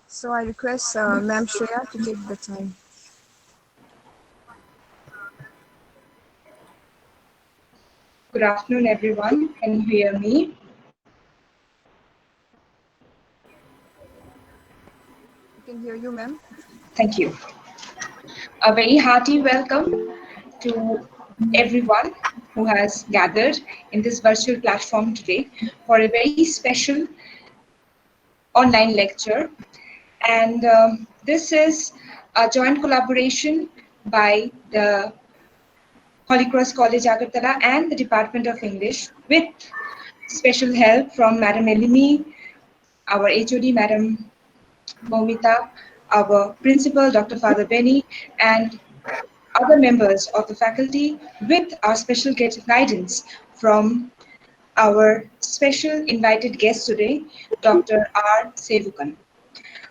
So I request Ma'am Shreya to take the time. Good afternoon, everyone. Can you hear me? We can hear you, ma'am. Thank you. A very hearty welcome to everyone who has gathered in this virtual platform today for a very special online lecture. And this is a joint collaboration by the Holy Cross College Agartala and the Department of English with special help from Madam Elimi, our HOD, Madam Momita, our principal, Dr. Father Benny, and other members of the faculty with our special guidance from our special invited guest today, Dr. R. Sevukan,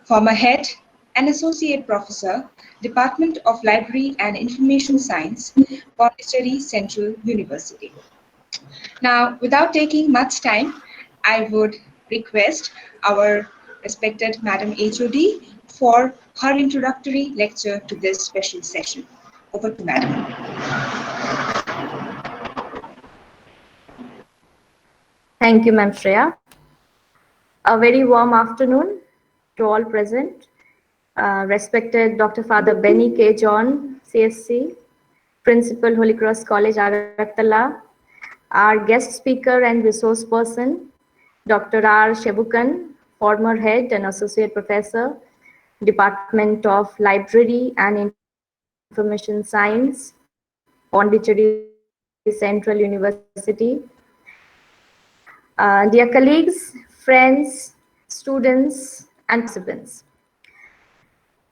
former head and associate professor, Department of Library and Information Science, Pondicherry Central University. Now, without taking much time, I would request our respected Madam HOD for her introductory lecture to this special session. Over to Madam. Thank you, Ma'am Shreya. A very warm afternoon to all present. Respected Dr. Father Benny K. John, CSC, Principal Holy Cross College, Agartala, our guest speaker and resource person, Dr. R. Shebukan, former head and associate professor, Department of Library and Information Science, Pondicherry Central University. Dear colleagues, friends, students, and participants,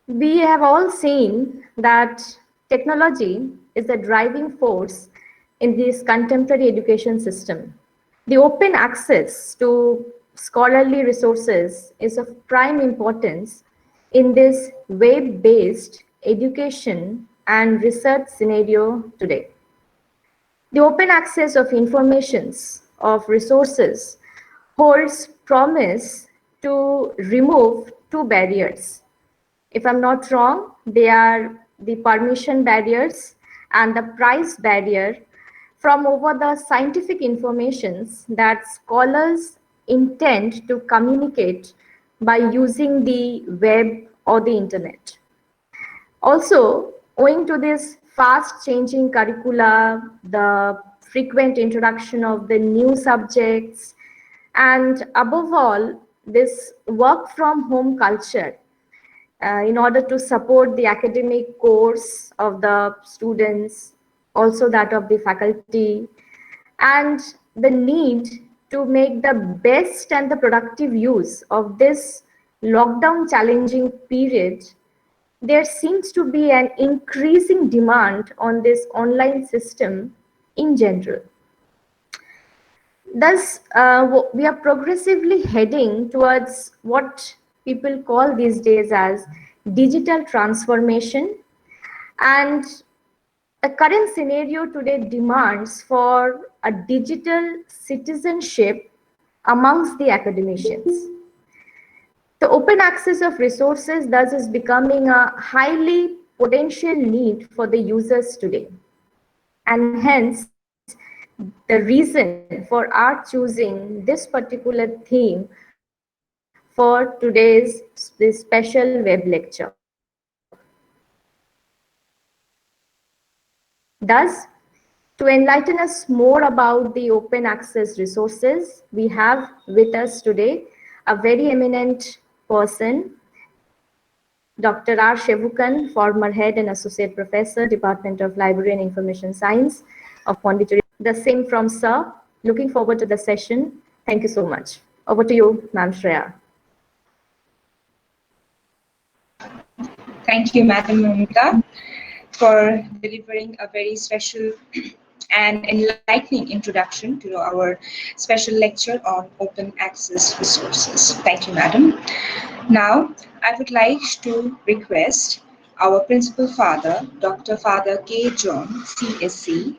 we have all seen that technology is the driving force in this contemporary education system. The open access to scholarly resources is of prime importance in this web-based education and research scenario today. The open access of informations, of resources, holds promise to remove two barriers. If I'm not wrong, they are the permission barriers and the price barrier from over the scientific informations that scholars intend to communicate by using the web or the internet. Also, owing to this fast changing curricula, the frequent introduction of the new subjects, and above all, this work from home culture, in order to support the academic course of the students, also that of the faculty, and the need to make the best and the productive use of this lockdown challenging period, there seems to be an increasing demand on this online system in general. Thus, we are progressively heading towards what people call these days as digital transformation, and the current scenario today demands for a digital citizenship amongst the academicians. The open access of resources thus is becoming a highly potential need for the users today. And hence, the reason for our choosing this particular theme for today's this special web lecture. Thus, to enlighten us more about the open access resources, we have with us today a very eminent person, Dr. R. Shevukan, former head and associate professor, Department of Library and Information Science of Pondicherry. The same from Sir. Looking forward to the session. Thank you so much. Over to you, Ma'am Shreya. Thank you, Madam Momita, for delivering a very special and enlightening introduction to our special lecture on open access resources. Thank you, Madam. Now, I would like to request our Principal Father, Dr. Father K. John, CSC,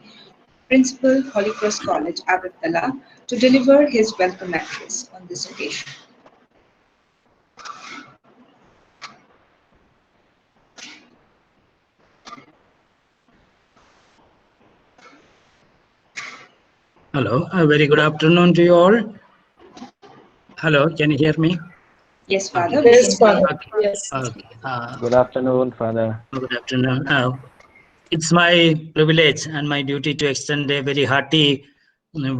Principal, Holy Cross College, Agartala, to deliver his welcome address on this occasion. Hello, a very good afternoon to you all. Hello, can you hear me? Yes, Father, Okay. we Yes, can hear. Father. Yes. Okay. Good afternoon, Father. Good afternoon. It's my privilege and my duty to extend a very hearty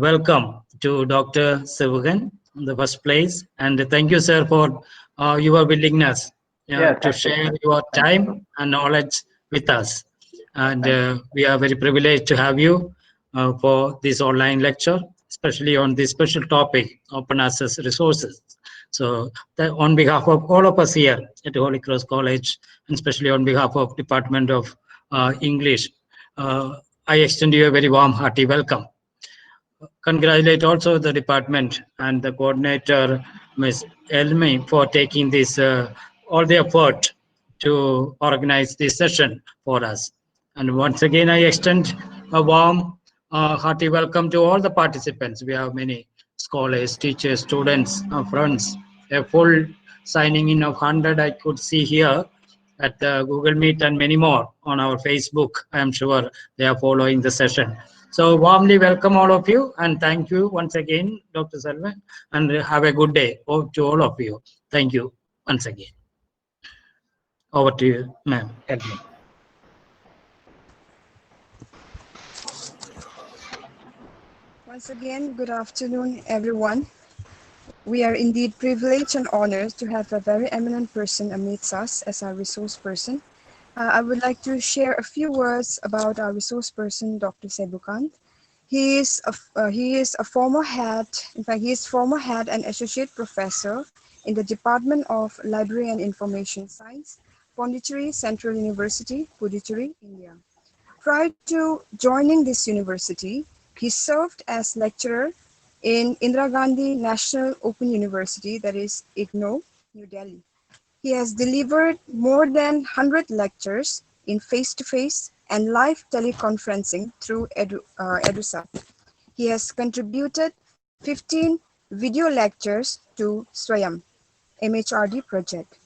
welcome to Dr. Sevagan in the first place. And thank you, sir, for your willingness to Thank you, share sir. your Thank time you. and knowledge with us. And Thank we are very privileged to have you for this online lecture, especially on this special topic, open access resources. So on behalf of all of us here at Holy Cross College, and especially on behalf of Department of English, I extend you a very warm, hearty welcome. Congratulate also the department and the coordinator, Ms. Elmi, for taking this all the effort to organize this session for us. And once again, I extend a warm, hearty welcome to all the participants. We have many scholars, teachers, students, friends. A full signing in of 100 I could see here at the Google Meet and many more on our Facebook. I am sure they are following the session. So warmly welcome all of you and thank you once again, Dr. Selvan, and have a good day to all of you. Thank you once again. Over to you, ma'am. Once again, good afternoon, everyone. We are indeed privileged and honored to have a very eminent person amidst us as our resource person. I would like to share a few words about our resource person, Dr. Sebukant. He is a former head, in fact, he is former head and associate professor in the Department of Library and Information Science, Pondicherry Central University, Puducherry, India. Prior to joining this university, he served as lecturer in Indira Gandhi National Open University, that is IGNOU, New Delhi. He has delivered more than 100 lectures in face-to-face and live teleconferencing through EduSat. He has contributed 15 video lectures to Swayam, MHRD project.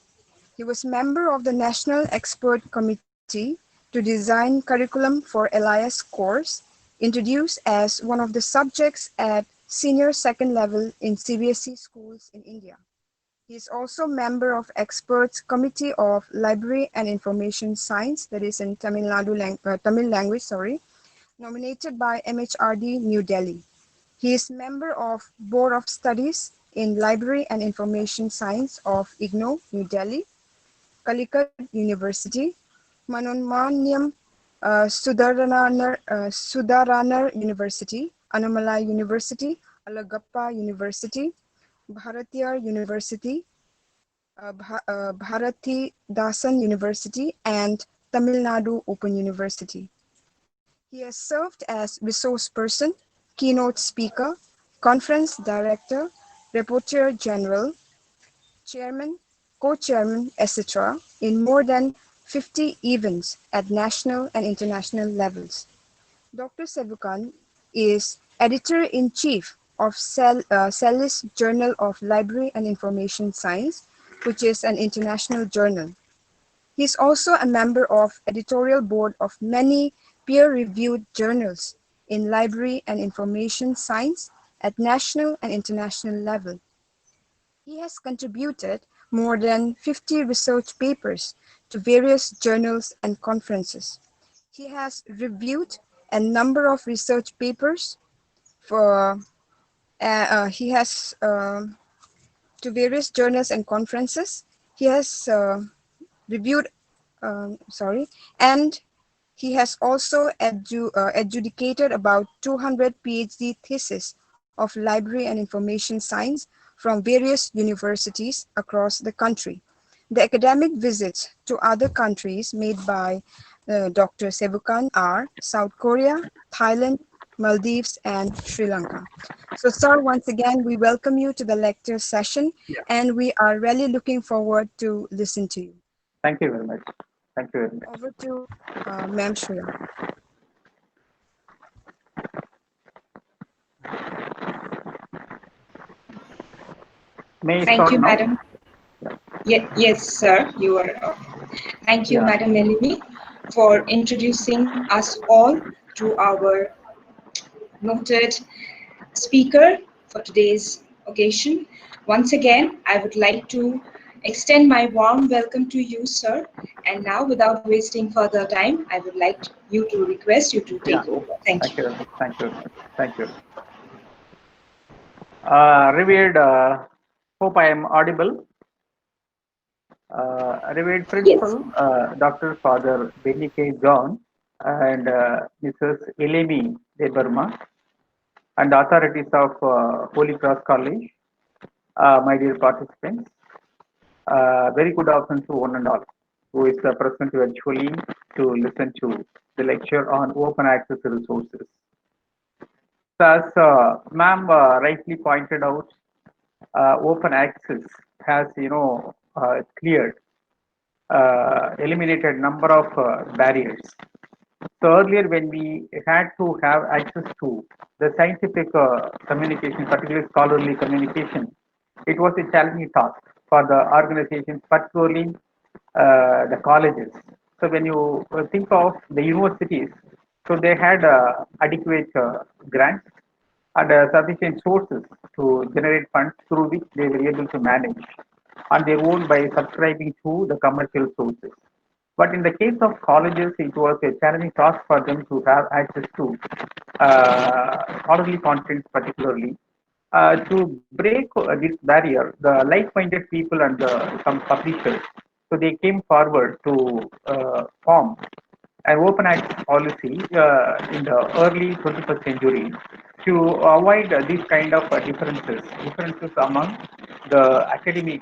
He was member of the National Expert Committee to design curriculum for LIS course, introduced as one of the subjects at senior second level in CBSE schools in India. He is also member of Experts Committee of Library and Information Science, that is in Tamil language, nominated by MHRD New Delhi. He is member of Board of Studies in Library and Information Science of IGNOU, New Delhi, Calicut University, Manonmanyam Sudaranar University, Annamalai University, Alagappa University, Bharatiyar University, Bharati Dasan University, and Tamil Nadu Open University. He has served as resource person, keynote speaker, conference director, rapporteur general, chairman, co-chairman, etc. in more than 50 events at national and international levels. Dr. Sebukant is editor-in-chief of CELIS Journal of Library and Information Science, which is an international journal. He is also a member of editorial board of many peer-reviewed journals in library and information science at national and international level. He has contributed more than 50 research papers to various journals and conferences. He has reviewed a number of research papers for to various journals and conferences. He has reviewed, and he has also adjudicated about 200 PhD theses of library and information science from various universities across the country. The academic visits to other countries made by Dr. Sebukant are South Korea, Thailand, Maldives, and Sri Lanka. So, sir, once again, we welcome you to the lecture session, and we are really looking forward to listen to you. Thank you very much. Thank you very much. Over to Ma'am Shreya. May I Thank start you, now? madam. Yes, sir, you are. Thank you, Yeah. Madam Elimi, for introducing us all to our noted speaker for today's occasion. Once again, I would like to extend my warm welcome to you, sir. And now, without wasting further time, I would like you to request you to Yeah. take over. Thank Thank you. you very much. Thank you very much. Thank you. Revered, hope I am audible. Revered Yes. Principal, Dr. Father Benny K. John, and Mrs. Elemi De Burma, and authorities of Holy Cross College, my dear participants, very good afternoon to one and all who is present virtually to listen to the lecture on open access resources. So as ma'am rightly pointed out, open access has cleared, eliminated number of barriers. So earlier, when we had to have access to the scientific communication, particularly scholarly communication, it was a challenging task for the organizations, particularly the colleges. So when you think of the universities, so they had adequate grants and sufficient sources to generate funds through which they were able to manage on their own by subscribing to the commercial sources. But in the case of colleges, it was a challenging task for them to have access to scholarly content, particularly. To break this barrier, the like-minded people and some publishers, so they came forward to form an open access policy in the early 21st century to avoid these kind of differences among the academic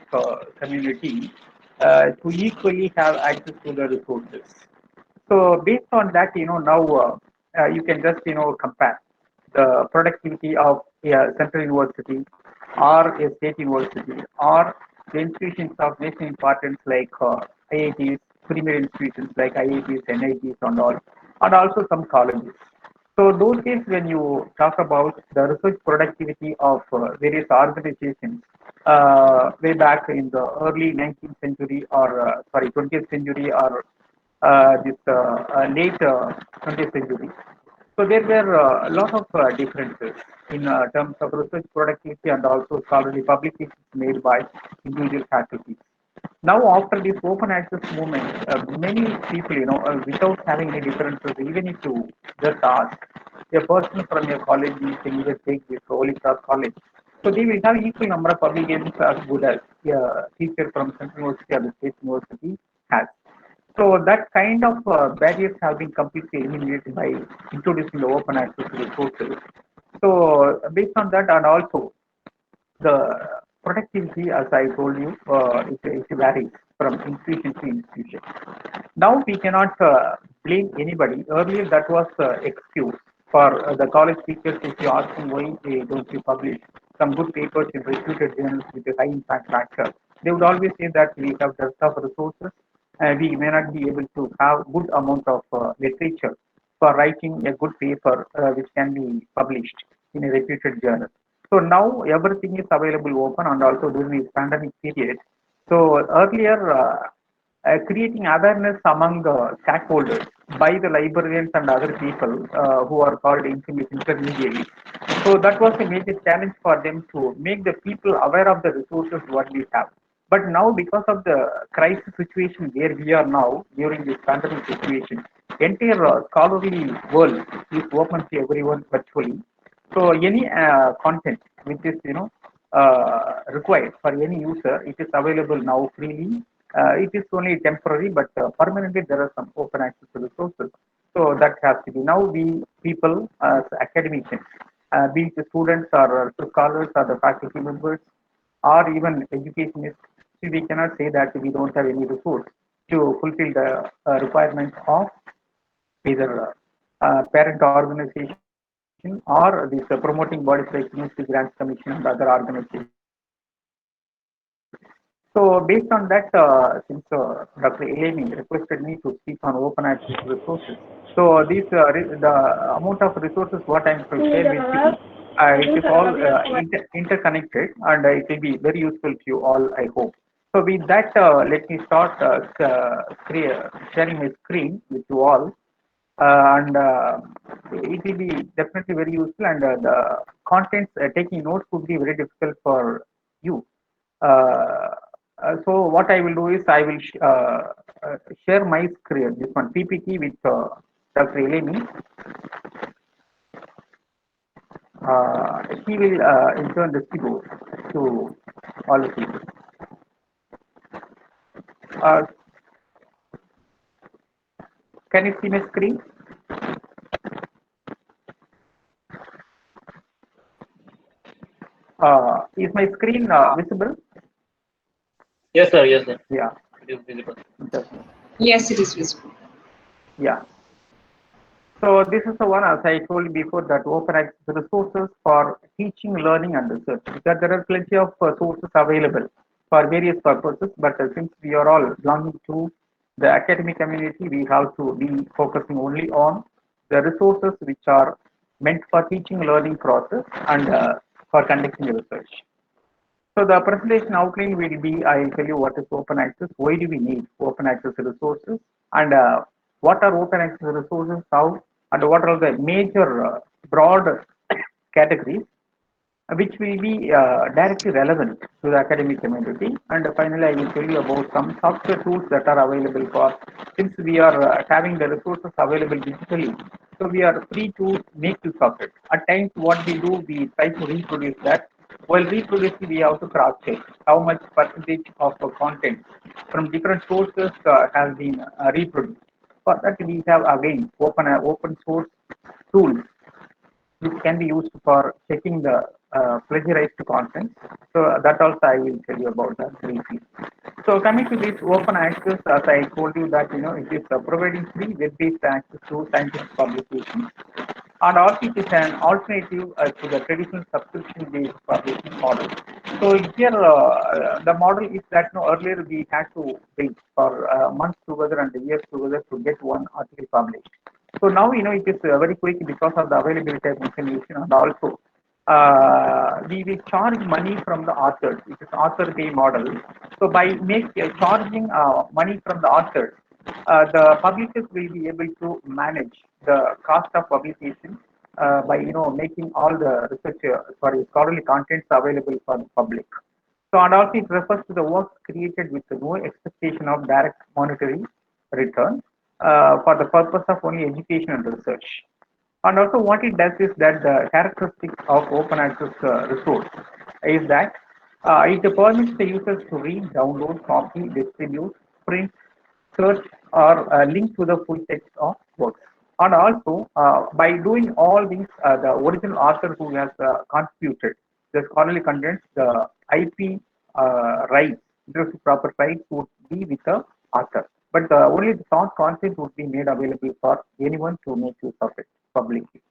community to equally have access to the resources. So based on that, now you can just compare the productivity of a central university or a state university or the institutions of national importance like IITs, premier institutions like IITs, NITs, and also some colleges. So those days when you talk about the research productivity of various organizations way back in the early 19th century or 20th century or this late 20th century. So there were a lot of differences in terms of research productivity and also scholarly publications made by individual faculty. Now, after this open access movement, many people, without having any differences, even if you just ask a person from your college, you can either take this Holy Cross College. So they will have equal number of publications as good as a teacher from Central University or the State University has. So that kind of barriers have been completely eliminated by introducing the open access resources. So based on that, and also the productivity, as I told you, it varies from institution to institution. Now we cannot blame anybody. Earlier, that was excuse for the college teachers. If you ask them why they don't you publish some good papers in reputed journals with a high impact factor, they would always say that we have the of resources and we may not be able to have good amount of literature for writing a good paper which can be published in a reputed journal. So now everything is available open and also during this pandemic period. So earlier, creating awareness among the stakeholders by the librarians and other people who are called intermediaries. So that was a major challenge for them to make the people aware of the resources what we have. But now, because of the crisis situation where we are now during this pandemic situation, entire scholarly world is open to everyone virtually. So any content which is required for any user, it is available now freely. It is only temporary, but permanently there are some open access resources. So that has to be now we people as academicians, be it the students or scholars or the faculty members or even educationists, we cannot say that we don't have any resource to fulfill the requirements of either parent organization or these promoting bodies like University Grants Commission and other organizations. So based on that, since Dr. Eleni requested me to speak on open access resources, so the amount of resources what I'm to share with you, it is all interconnected and it will be very useful to you all, I hope. So with that, let me start sharing my screen with you all. And it will be definitely very useful, and the contents taking notes would be very difficult for you. Uh, so what I will do is I will share my screen, this one PPT with Dr. Eleni. He will in turn distribute to all of you. Uh, can you see my screen? Is my screen visible? Yes, sir. Yes, sir. Yeah. It is visible. Yes, it is visible. Yeah. So this is the one, as I told you before, that open access resources for teaching, learning, and research. Because there are plenty of sources available for various purposes, but since we are all belonging to the academic community, we have to be focusing only on the resources which are meant for teaching, learning process and for conducting research. So the presentation outline will be, I will tell you what is open access, why do we need open access resources, and what are open access resources, how, and what are the major broad categories which will be directly relevant to the academic community. And finally, I will tell you about some software tools that are available for, since we are having the resources available digitally, so we are free to make use of it. At times, what we do, we try to reproduce that. While reproducing, we have to cross check how much percentage of the content from different sources has been reproduced. For that, we have again open source tools which can be used for checking the plagiarized content. So that also I will tell you about that briefly. So coming to this open access, as I told you that it is providing free web-based access to scientific publications, and also it is an alternative to the traditional subscription-based publishing model. So here the model is that earlier we had to wait for months together and years together to get one article published. So now it is very quick because of the availability of information, and also we will charge money from the authors. It is author pay model. So by charging money from the authors, the publishers will be able to manage the cost of publication by making all the research scholarly contents available for the public. So and also it refers to the works created with no expectation of direct monetary return for the purpose of only education and research. And also what it does is that the characteristics of open access resource is that it permits the users to read, download, copy, distribute, print, search, or link to the full text of works. And also, by doing all these, the original author who has contributed the scholarly contents, the IP rights, intellectual property rights would be with the author. But only the source content would be made available for anyone to make use of it publicly.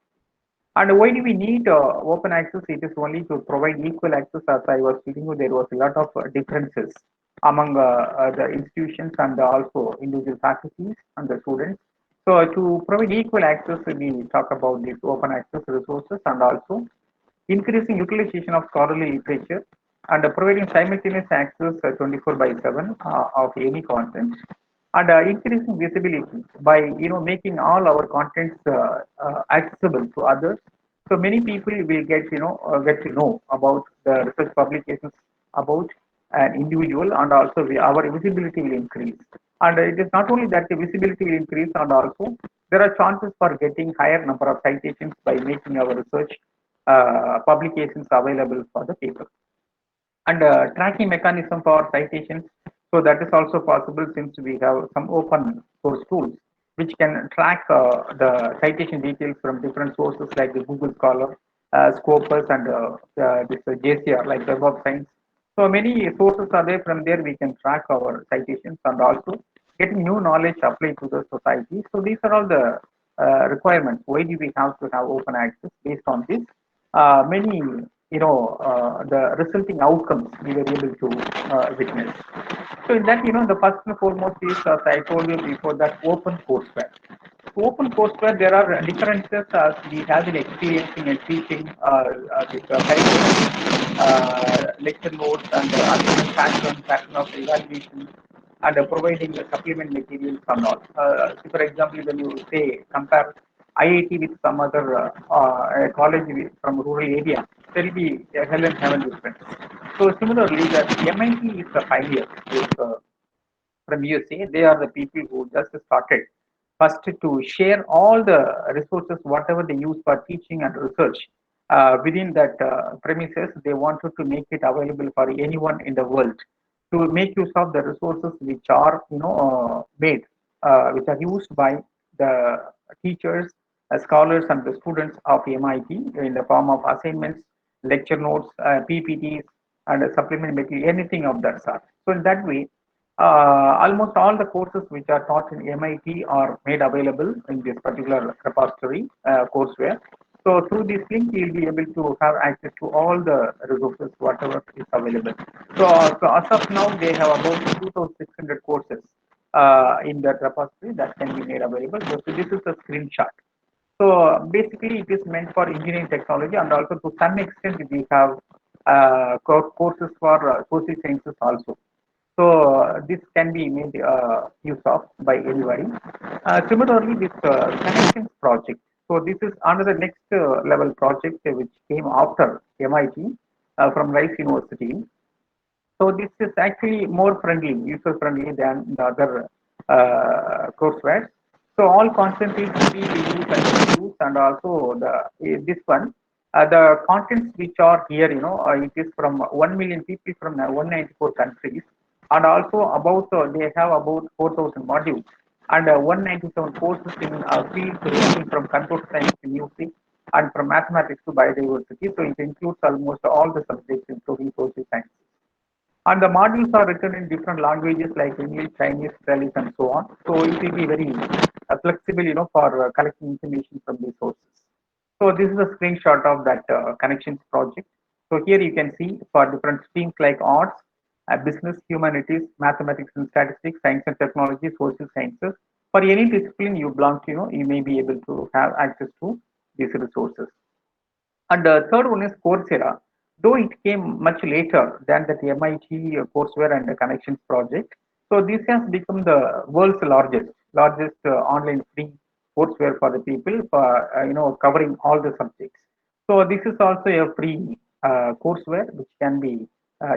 And why do we need open access? It is only to provide equal access. As I was telling you, there was a lot of differences among the institutions and also individual faculties and the students. So to provide equal access, we talk about these open access resources, and also increasing utilization of scholarly literature, and providing simultaneous access 24 by 7 of any content, and increasing visibility by making all our contents accessible to others. So many people will get to know about the research publications about an individual, and also our visibility will increase. And it is not only that the visibility will increase, and also there are chances for getting higher number of citations by making our research publications available for the paper. And tracking mechanism for citations, so that is also possible since we have some open source tools which can track the citation details from different sources like the Google Scholar, Scopus, and this JCR like Web of Science. So many sources are there. From there we can track our citations and also getting new knowledge applied to the society. So these are all the requirements. Why do we have to have open access? Based on this, many the resulting outcomes we were able to witness. So in that, the first and foremost is, as I told you before, that open courseware. So open courseware, there are differences as we have been experiencing and teaching this curriculum, lecture notes, and assessment pattern of evaluation, and providing the supplement materials and all. So for example, when you say compare IIT with some other a college from rural area, there will be a hell and heaven difference. So similarly, that MIT is the pioneer. From USA, they are the people who just started first to share all the resources, whatever they use for teaching and research. Within that premises, they wanted to make it available for anyone in the world to make use of the resources which are, made, which are used by the teachers, scholars, and the students of MIT in the form of assignments, lecture notes, PPTs, and supplement material, anything of that sort. So in that way, almost all the courses which are taught in MIT are made available in this particular repository courseware. So through this link, you'll be able to have access to all the resources, whatever is available. So as of now, they have about 2,600 courses in that repository that can be made available. So this is a screenshot. So basically, it is meant for engineering technology, and also to some extent, we have courses for social sciences also. So this can be made use of by anybody. Similarly, this connections project. So this is another next level project which came after MIT from Rice University. So this is actually more friendly, user friendly than the other courseware. So all content is free to use and use, and also this one, the contents which are here, it is from 1 million people from 194 countries, and also about they have about 4,000 modules and 197 courses in fields ranging from computer science to music and from mathematics to biodiversity. So it includes almost all the subjects including social science. And the modules are written in different languages like English, Chinese, Spanish, and so on. So it will be very flexible, for collecting information from these sources. So this is a screenshot of that connections project. So here you can see for different streams like arts, business, humanities, mathematics and statistics, science and technology, social sciences. For any discipline you belong to, you may be able to have access to these resources. And the third one is Coursera. Though it came much later than that MIT courseware and the Connections project, so this has become the world's largest online free courseware for the people for covering all the subjects. So this is also a free courseware which can be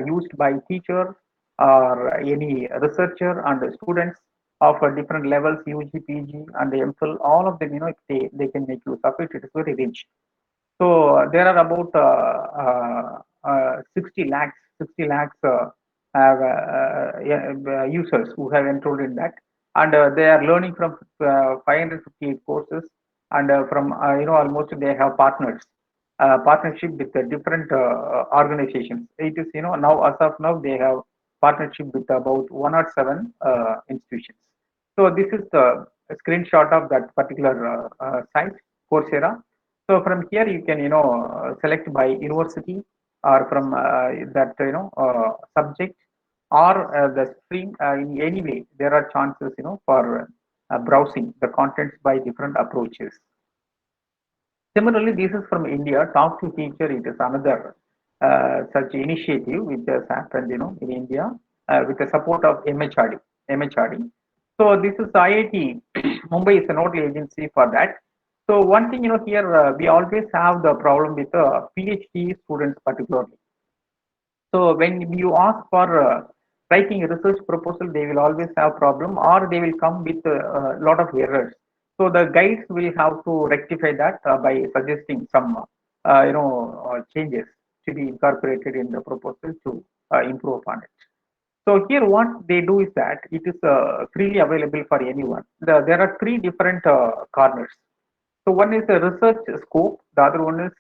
used by teacher or any researcher and students of different levels, UG, PG, and MPhil. All of them, they can make use of it. It is very rich. So there are about 60 lakhs have, yeah, users who have enrolled in that, and they are learning from 558 courses, and from almost they have partnership with the different organizations. It is now as of now they have partnership with about 107 institutions. So this is the screenshot of that particular site, Coursera. So from here you can select by university or from that subject or the stream. In any way there are chances for browsing the contents by different approaches. Similarly, this is from India. Talk to Teacher. It is another such initiative which has happened in India with the support of MHRD. MHRD. So this is IIT Mumbai is a nodal agency for that. So one thing here we always have the problem with PhD students particularly. So when you ask for writing a research proposal, they will always have problem or they will come with a lot of errors. So the guides will have to rectify that by suggesting some changes to be incorporated in the proposal to improve upon it. So here what they do is that it is freely available for anyone. There are three different corners. So one is the research scope, the other one is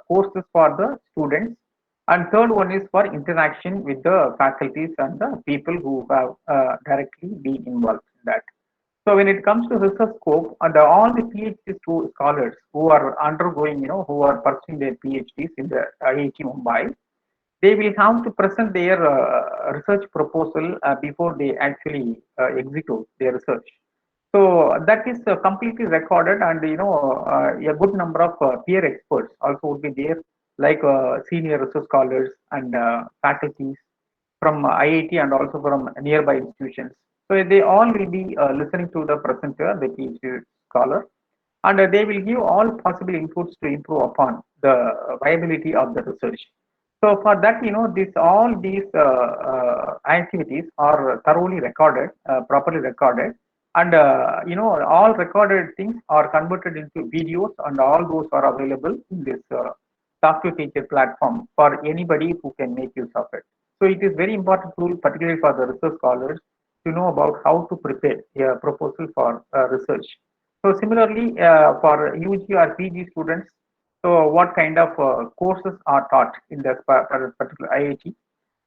courses for the students, and third one is for interaction with the faculties and the people who have directly been involved in that. So when it comes to research scope, and all the PhD scholars who are undergoing, who are pursuing their PhDs in the IIT Mumbai, they will have to present their research proposal before they actually execute their research. So that is completely recorded, and a good number of peer experts also would be there, like senior research scholars and faculties from IIT and also from nearby institutions. So they all will be listening to the presenter, the PhD scholar, and they will give all possible inputs to improve upon the viability of the research. So for that, this all these activities are thoroughly recorded, properly recorded, and all recorded things are converted into videos, and all those are available in this software feature platform for anybody who can make use of it. So it is very important tool, particularly for the research scholars, to know about how to prepare a proposal for research. So similarly, for UG or PG students, so what kind of courses are taught in the particular IIT?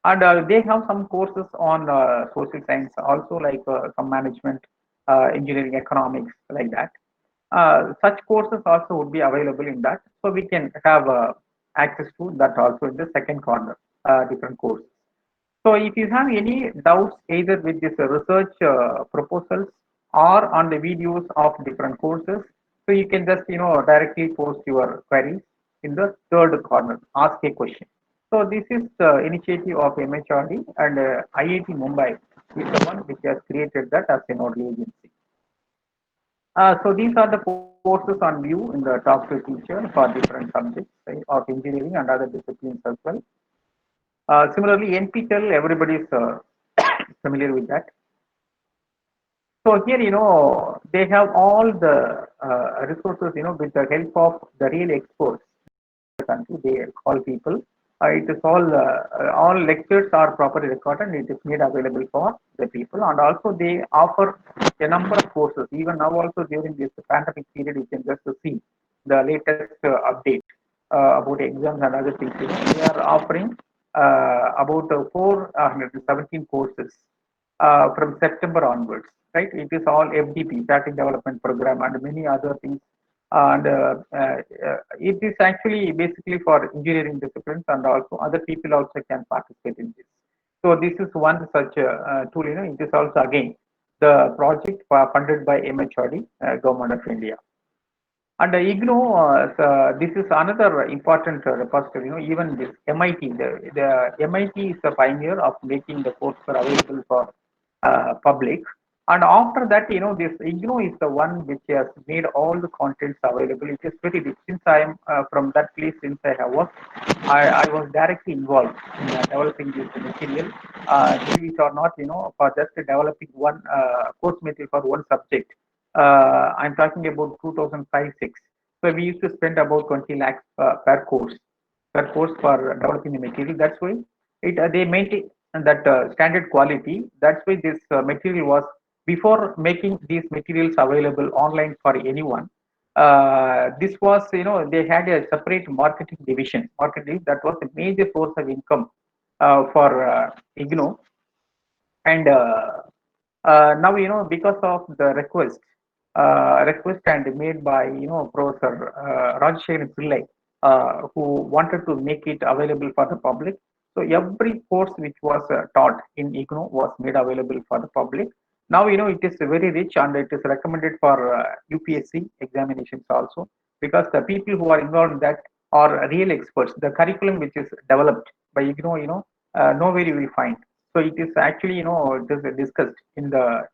And they have some courses on social science, also like some management, engineering, economics, like that. Such courses also would be available in that, so we can have access to that also in the second corner, different courses. So if you have any doubts either with this research proposals or on the videos of different courses, so you can just directly post your queries in the third corner, ask a question. So this is the initiative of MHRD, and IIT Mumbai is the one which has created that as a nodal agency. So these are the courses on view in the top two teacher for different subjects, right, of engineering and other disciplines as well. Similarly, NPTEL, everybody is familiar with that. So here, they have all the resources, with the help of the real experts country, they call people. It is all lectures are properly recorded and it is made available for the people. And also they offer a number of courses. Even now also during this pandemic period, you can just see the latest update about exams and other things. They are offering about 417 courses from September onwards, right? It is all FDP, Static Development Program, and many other things. And it is actually basically for engineering disciplines, and also other people also can participate in this. So this is one such tool. It is also again the project funded by MHRD, Government of India. And IGNOU, this is another important repository. Even this MIT, the MIT is the pioneer of making the courses available for public. And after that, this IGNOU is the one which has made all the contents available. It is very rich. Since I am from that place, since I have worked, I was directly involved in developing this material. Which are not, for just developing one course material for one subject. I'm talking about 2005-6. So we used to spend about 20 lakhs per course for developing the material. That's why they maintain that standard quality. That's why this material was, before making these materials available online for anyone. This was, they had a separate marketing division. Marketing, that was a major source of income for IGNOU. And now, because of the request and made by Professor Rajshekhar Pillai, who wanted to make it available for the public. So every course which was taught in IGNOU was made available for the public. Now it is very rich and it is recommended for UPSC examinations also, because the people who are involved in that are real experts. The curriculum which is developed by IGNOU, nowhere you will find. So it is actually discussed in the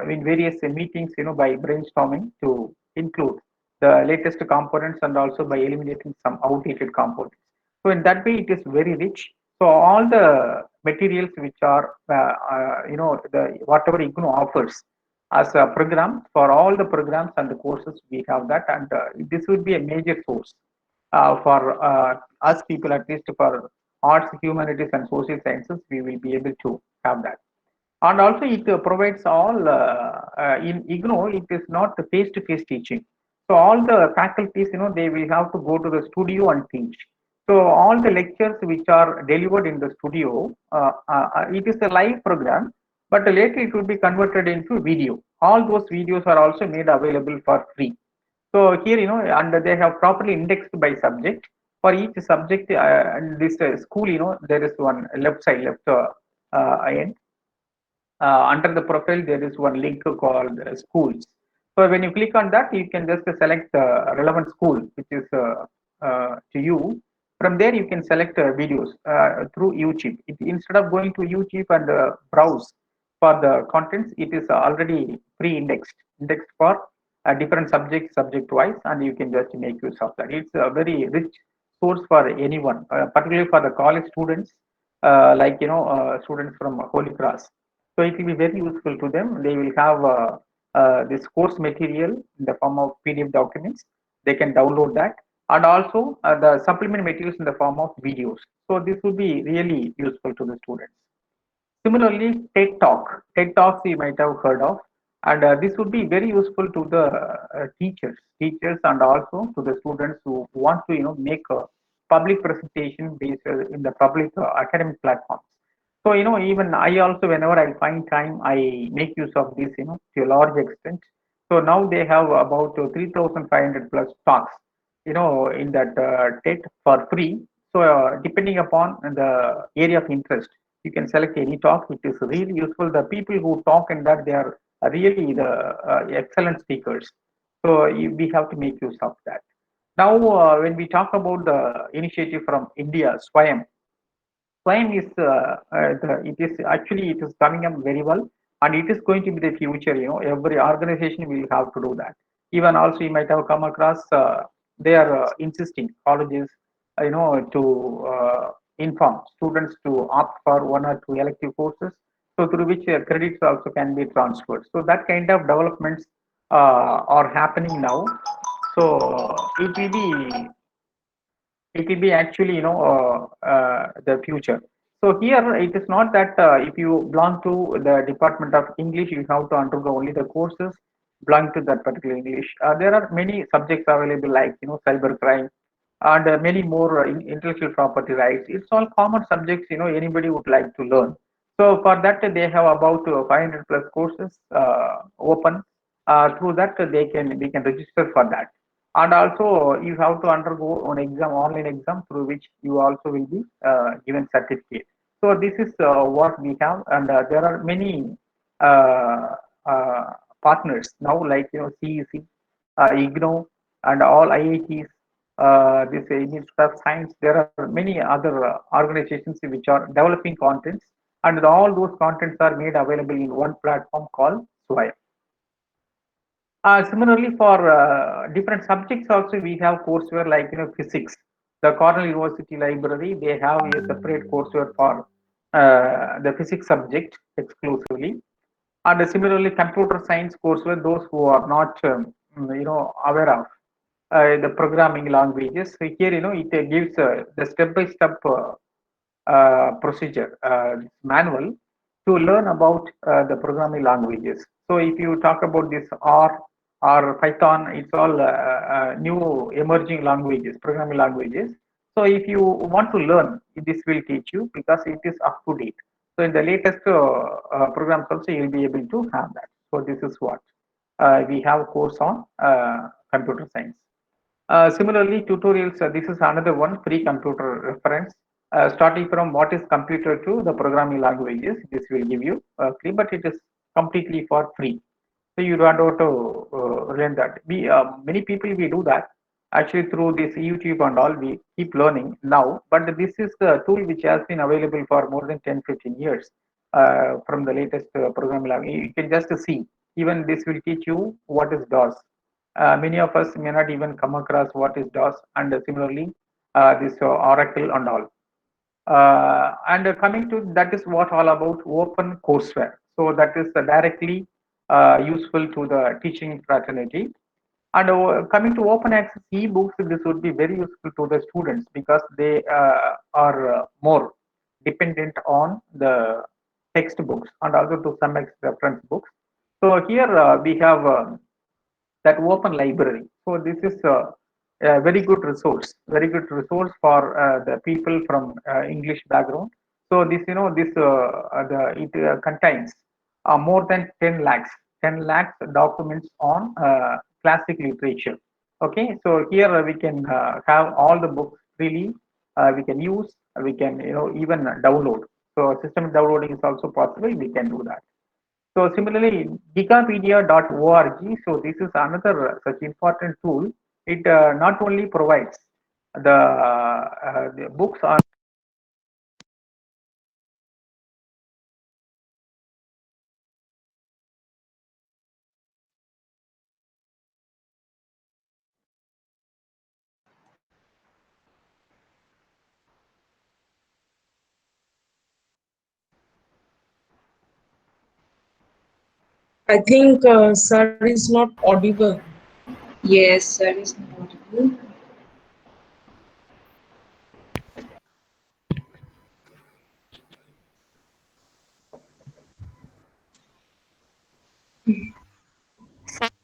in various meetings, by brainstorming to include the latest components and also by eliminating some outdated components. So in that way, it is very rich. So all the materials which are, the whatever IGNOU offers as a program, for all the programs and the courses, we have that, and this would be a major source for us people, at least for arts, humanities, and social sciences. We will be able to have that. And also it provides all in IGNOU, it is not face-to-face teaching. So all the faculties, they will have to go to the studio and teach. So all the lectures which are delivered in the studio, it is a live program, but later it will be converted into video. All those videos are also made available for free. So here, and they have properly indexed by subject. For each subject, and this school, there is one left end. Under the profile, there is one link called schools. So when you click on that, you can just select the relevant school, which is to you. From there, you can select videos through YouTube. Instead of going to YouTube and browse for the contents, it is already pre-indexed, indexed for different subjects, subject-wise, and you can just make use of that. It's a very rich source for anyone, particularly for the college students, like students from Holy Cross. So it will be very useful to them. They will have this course material in the form of PDF documents. They can download that, and also the supplement materials in the form of videos. So this would be really useful to the students. Similarly, TED Talk. TED Talks you might have heard of, and this would be very useful to the teachers, and also to the students who want to make a public presentation based in the public academic platforms. So even I also, whenever I find time, I make use of this to a large extent. So now they have about 3,500 plus talks in that TED for free. So depending upon the area of interest, you can select any talk which is really useful. The people who talk in that, they are really the excellent speakers. So we have to make use of that. Now, when we talk about the initiative from India, Swayam is it is actually it is coming up very well, and it is going to be the future. Every organization will have to do that. Even also, you might have come across they are insisting colleges, to inform students to opt for one or two elective courses, so through which credits also can be transferred. So that kind of developments are happening now. So it will be actually the future. So here it is not that if you belong to the department of English, you have to undergo only the courses belong to that particular English. There are many subjects available, like cyber crime and many more intellectual property rights. It's all common subjects anybody would like to learn. So for that they have about 500 plus courses open. Through that we can register for that, and also you have to undergo an exam, online exam, through which you also will be given certificate. So this is what we have, and there are many uh, uh, partners now, like CEC, IGNO, and all IITs, this Institute of Science. There are many other organizations which are developing contents, and all those contents are made available in one platform called Swayam. Similarly, for different subjects also, we have courseware like physics. The Cornell University Library, they have a separate courseware for the physics subject exclusively. And similarly, computer science courseware, those who are not aware of the programming languages. So here it gives the step-by-step procedure manual to learn about the programming languages. So if you talk about this R or Python, it's all new emerging languages, programming languages. So if you want to learn, this will teach you because it is up to date. So in the latest programs also, you'll be able to have that. So this is what we have course on computer science. Similarly, tutorials, this is another one, free computer reference. Starting from what is computer to the programming languages, this will give you free, but it is completely for free. So you don't have to learn that. We many people we do that actually through this YouTube and all. We keep learning now, but this is the tool which has been available for more than 10-15 years from the latest programming language. You can just see. Even this will teach you what is DOS. Many of us may not even come across what is DOS, and similarly this Oracle and all. And coming to that is what all about open courseware. So that is directly useful to the teaching fraternity. And coming to open access ebooks, this would be very useful to the students because they are more dependent on the textbooks and also to some extent reference books. So here we have that open library. So this is a very good resource for the people from English background. So this, it contains more than 10 lakhs documents on classic literature. Okay, so here we can have all the books freely. We can use, we can, even download. So system downloading is also possible. We can do that. So similarly, Gigapedia.org. So this is another such important tool. It not only provides the books on I think sir is not audible. Yes, sir is not audible.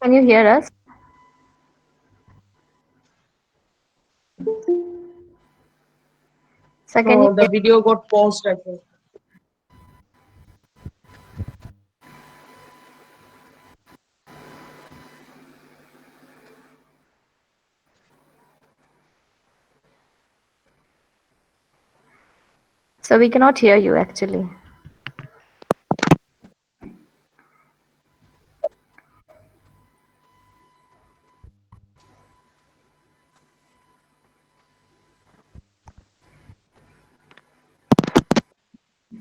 Can you hear us? Sir, can you No, the video got paused, I think. So we cannot hear you actually.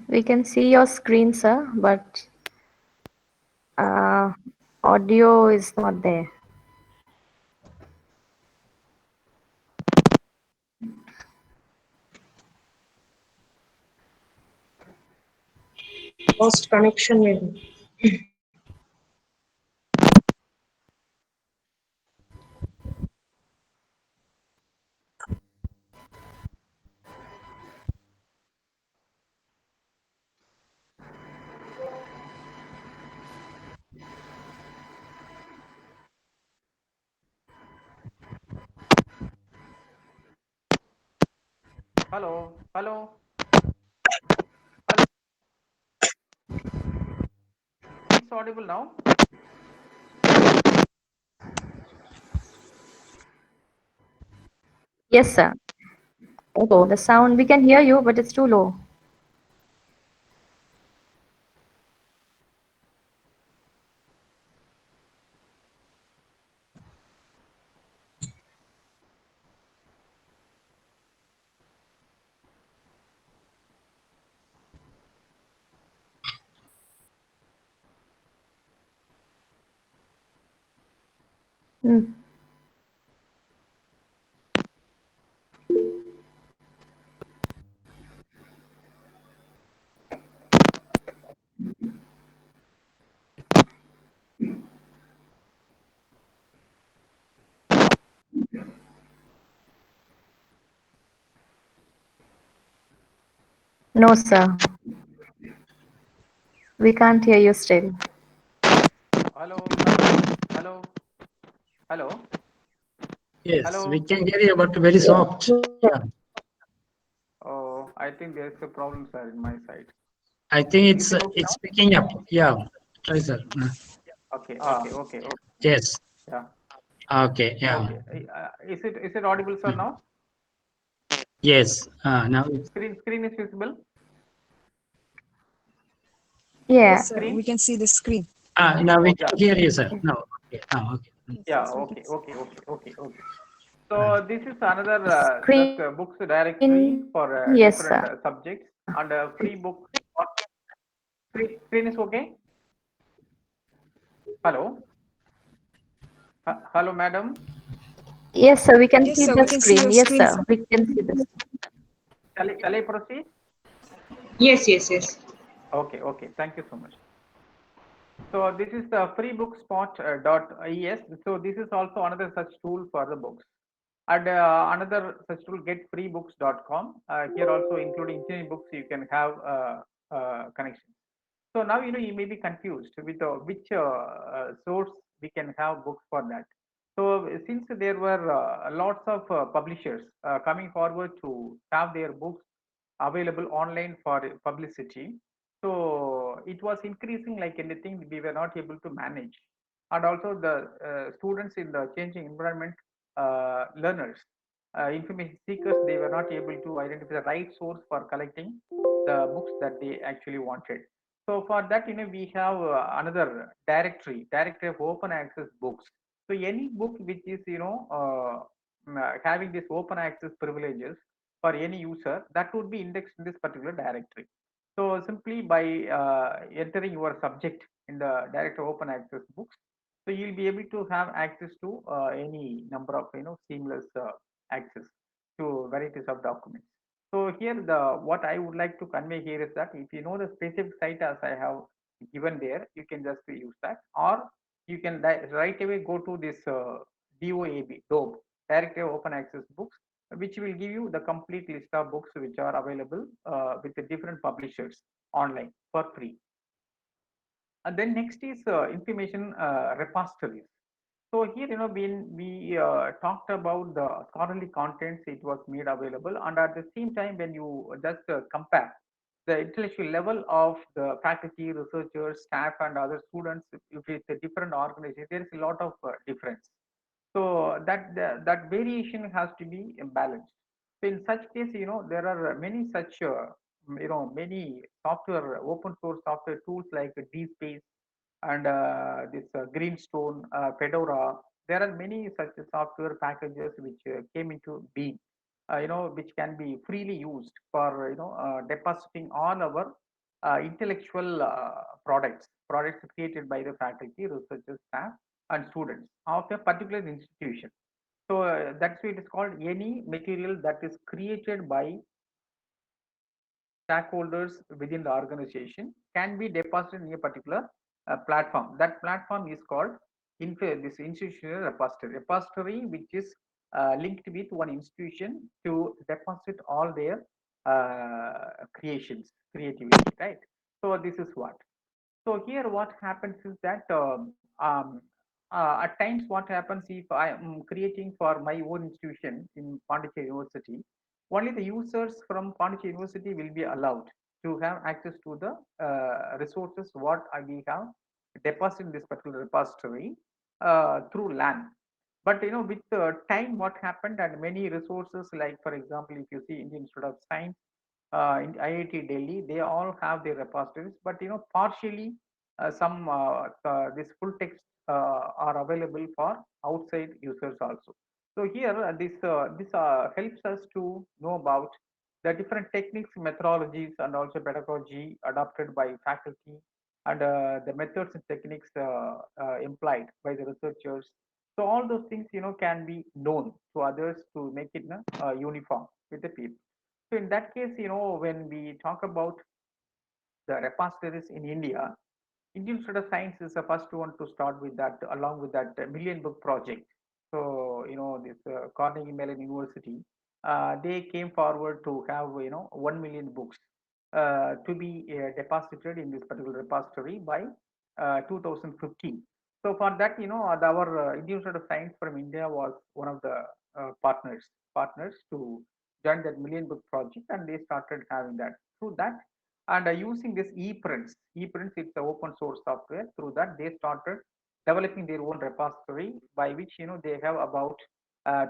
We can see your screen, sir, but uh, audio is not there. Lost connection maybe. Hello, hello, it's audible now. Yes, sir. Oh, the sound, we can hear you, but it's too low. Hmm. No, sir. We can't hear you still. Hello, hello, hello, hello, Yes, we hello. can hear you, but very soft. Yeah. Oh, I think there's a problem, sir, in my side. I think Is it okay it's now? picking up. Yeah. Try, sir. Okay, okay, okay, okay. Yes. Yeah, Okay. Yeah. okay. Is it audible, sir, Mm. now? Yes. Now. Screen is visible. Yeah. Yes, sir. We Screen. can see the screen. Now we Yeah, can hear you, sir. No. Okay. Okay. Yes, yeah. yes, we can Okay, see. okay, okay, okay, okay. Uh, So this is another Screen, books directory for yes, different sir. subjects and free book. Screen is okay. Hello, hello, madam. Yes, sir, we can Yes, see sir. the We can see screen. your Yes, screen, sir, sir. we can see this. Shall I proceed? Yes, yes, yes. Okay, okay. Thank you so much. So this is the freebookspot.es. So this is also another such tool for the books. And another such tool, getfreebooks.com. Here also including engineering books, you can have connections. So now you may be confused with which source we can have books for that. So since there were lots of publishers coming forward to have their books available online for publicity, so it was increasing like anything. We were not able to manage, and also the students in the changing environment, learners, information seekers, they were not able to identify the right source for collecting the books that they actually wanted. So for that, we have another directory of open access books. So any book which is, having this open access privileges for any user, that would be indexed in this particular directory. So simply by entering your subject in the directory of open access books, so you'll be able to have access to any number of, seamless access to varieties of documents. So here the what I would like to convey here is that if you know the specific site as I have given there. You can just use that, or you can right away go to this DOAB, Directory of Open Access Books, which will give you the complete list of books which are available with the different publishers online for free. And then next is information repositories. So here, when we talked about the scholarly contents, it was made available, and at the same time, when you just compare the intellectual level of the faculty, researchers, staff, and other students, if it's a different organization, there is a lot of difference. So that variation has to be balanced. So in such case, there are many such many software, open source software tools like DSpace and this Greenstone, Fedora. There are many such software packages which came into being, which can be freely used for depositing all our intellectual products created by the faculty, researchers, staff, and students of a particular institution. So that's why it is called any material that is created by stakeholders within the organization can be deposited in a particular platform. That platform is called this institutional repository, which is linked with one institution to deposit all their creativity, right? So this is what. So here, what happens is that at times, what happens if I am creating for my own institution in Pondicherry University, only the users from Pondicherry University will be allowed to have access to the resources what we have deposited in this particular repository through LAN. But with time, what happened, and many resources, like for example, if you see Indian Institute of Science, in IIT Delhi, they all have their repositories, but partially some this full text are available for outside users also. So here, this helps us to know about the different techniques, methodologies, and also pedagogy adopted by faculty, and the methods and techniques implied by the researchers. So all those things, can be known to others to make it uniform with the people. So in that case, when we talk about the repositories in India, Indian Institute of Science is the first one to start with that, along with that Million Book Project. So, this Carnegie Mellon University, they came forward to have, 1 million books to be deposited in this particular repository by 2015. So for that, our Indian Institute of Science from India was one of the partners to join that Million Book Project, and they started having that. Through that, and using this ePrints, it's an open source software. Through that, they started developing their own repository, by which they have about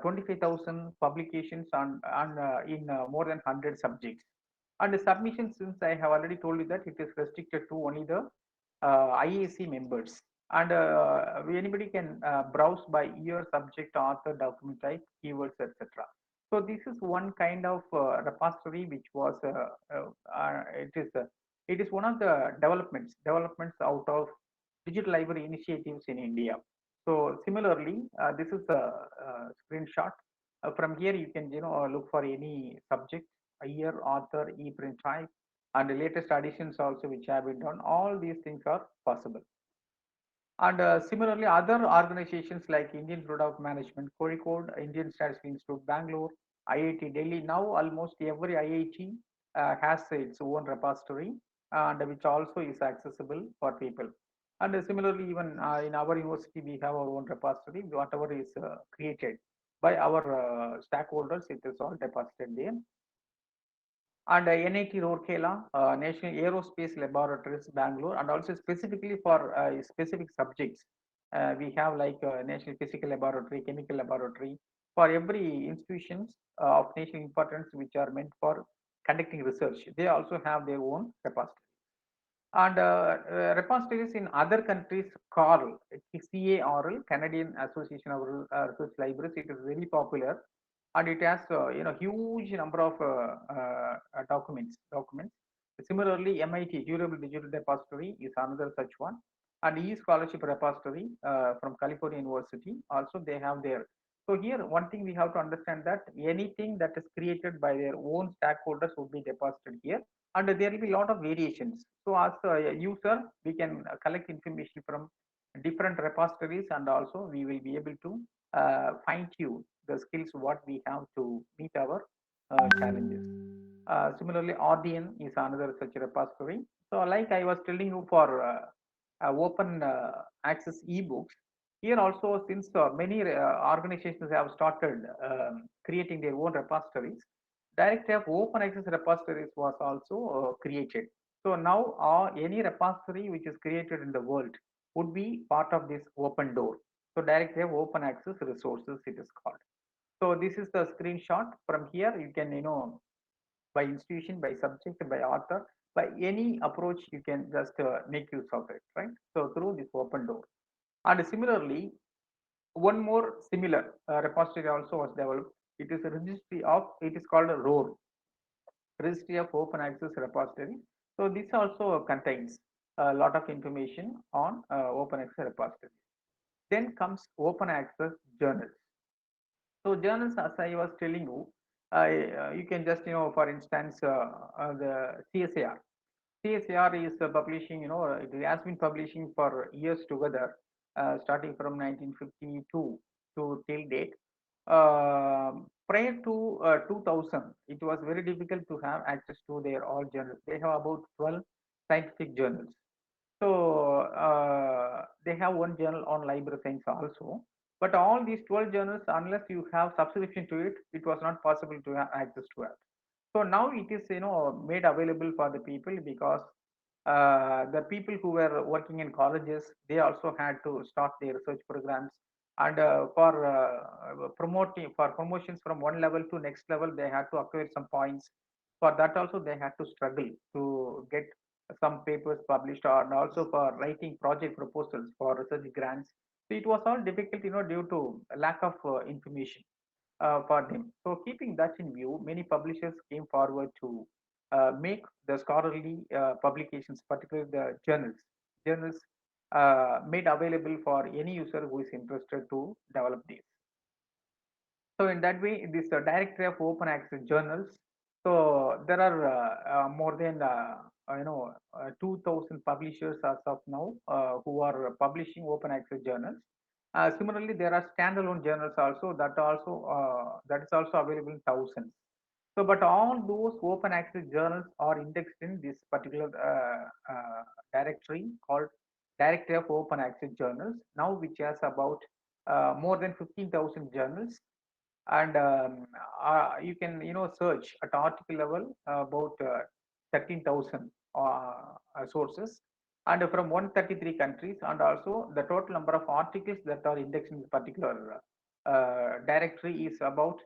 25,000 publications in more than 100 subjects. And the submission, since I have already told you that it is restricted to only the IAC members, and anybody can browse by year, subject, author, document type, keywords, etc. So this is one kind of repository which was it is one of the developments out of digital library initiatives in India. So similarly, this is a, screenshot. From here, you can look for any subject, a year, author, e-print type, and the latest additions also which have been done. All these things are possible. And similarly, other organizations like Indian Institute of Management, Kozhikode, Indian Statistical Institute, Bangalore, IIT Delhi. Now almost every IIT has its own repository, and which also is accessible for people. And similarly, even in our university, we have our own repository. Whatever is created by our stakeholders, it is all deposited there. And NIT Rourkela, National Aerospace Laboratories, Bangalore, and also specifically for specific subjects. We have like National Physical Laboratory, Chemical Laboratory, for every institutions of national importance which are meant for conducting research. They also have their own repository. And repositories in other countries, CARL, CARL, Canadian Association of Research Libraries, it is very popular, and it has huge number of documents. Similarly, MIT Durable Digital Depository is another such one, and e-scholarship repository from California University also they have their. So here, one thing we have to understand that anything that is created by their own stakeholders would be deposited here, and there will be a lot of variations. So as a user, we can collect information from different repositories, and also we will be able to fine tune the skills what we have to meet our challenges. Similarly, RDN is another such repository. So like I was telling you for open access ebooks, here also since many organizations have started creating their own repositories, directory of open access repositories was also created. So now any repository which is created in the world would be part of this open door. So directory of open access resources it is called. So this is the screenshot. From here you can by institution, by subject, by author, by any approach you can just make use of it, right? So through this open door. And similarly, one more similar repository also was developed. It is a registry of, it is called a ROR, Registry of Open Access Repository. So this also contains a lot of information on open access repository. Then comes open access journals. So journals, as I was telling you, you can just, for instance, the CSIR. CSIR is publishing, it has been publishing for years together, starting from 1952 to till date. Prior to 2000, it was very difficult to have access to their all journals. They have about 12 scientific journals. So they have one journal on library science also. But all these 12 journals, unless you have subscription to it, it was not possible to have access to it. So now it is made available for the people, because the people who were working in colleges, they also had to start their research programs, and for promotions from one level to next level, they had to acquire some points. For that also they had to struggle to get some papers published, and also for writing project proposals for research grants. So it was all difficult, due to lack of information for them. So keeping that in view, many publishers came forward to make the scholarly publications, particularly the journals made available for any user who is interested to develop these. So in that way, this directory of open access journals. So there are more than 2,000 publishers as of now who are publishing open access journals. Similarly, there are standalone journals also that is also available in thousands. So, but all those open access journals are indexed in this particular directory called Directory of Open Access Journals, now which has about more than 15,000 journals. And you can search at article level about 13,000 sources, and from 133 countries, and also the total number of articles that are indexed in this particular directory is about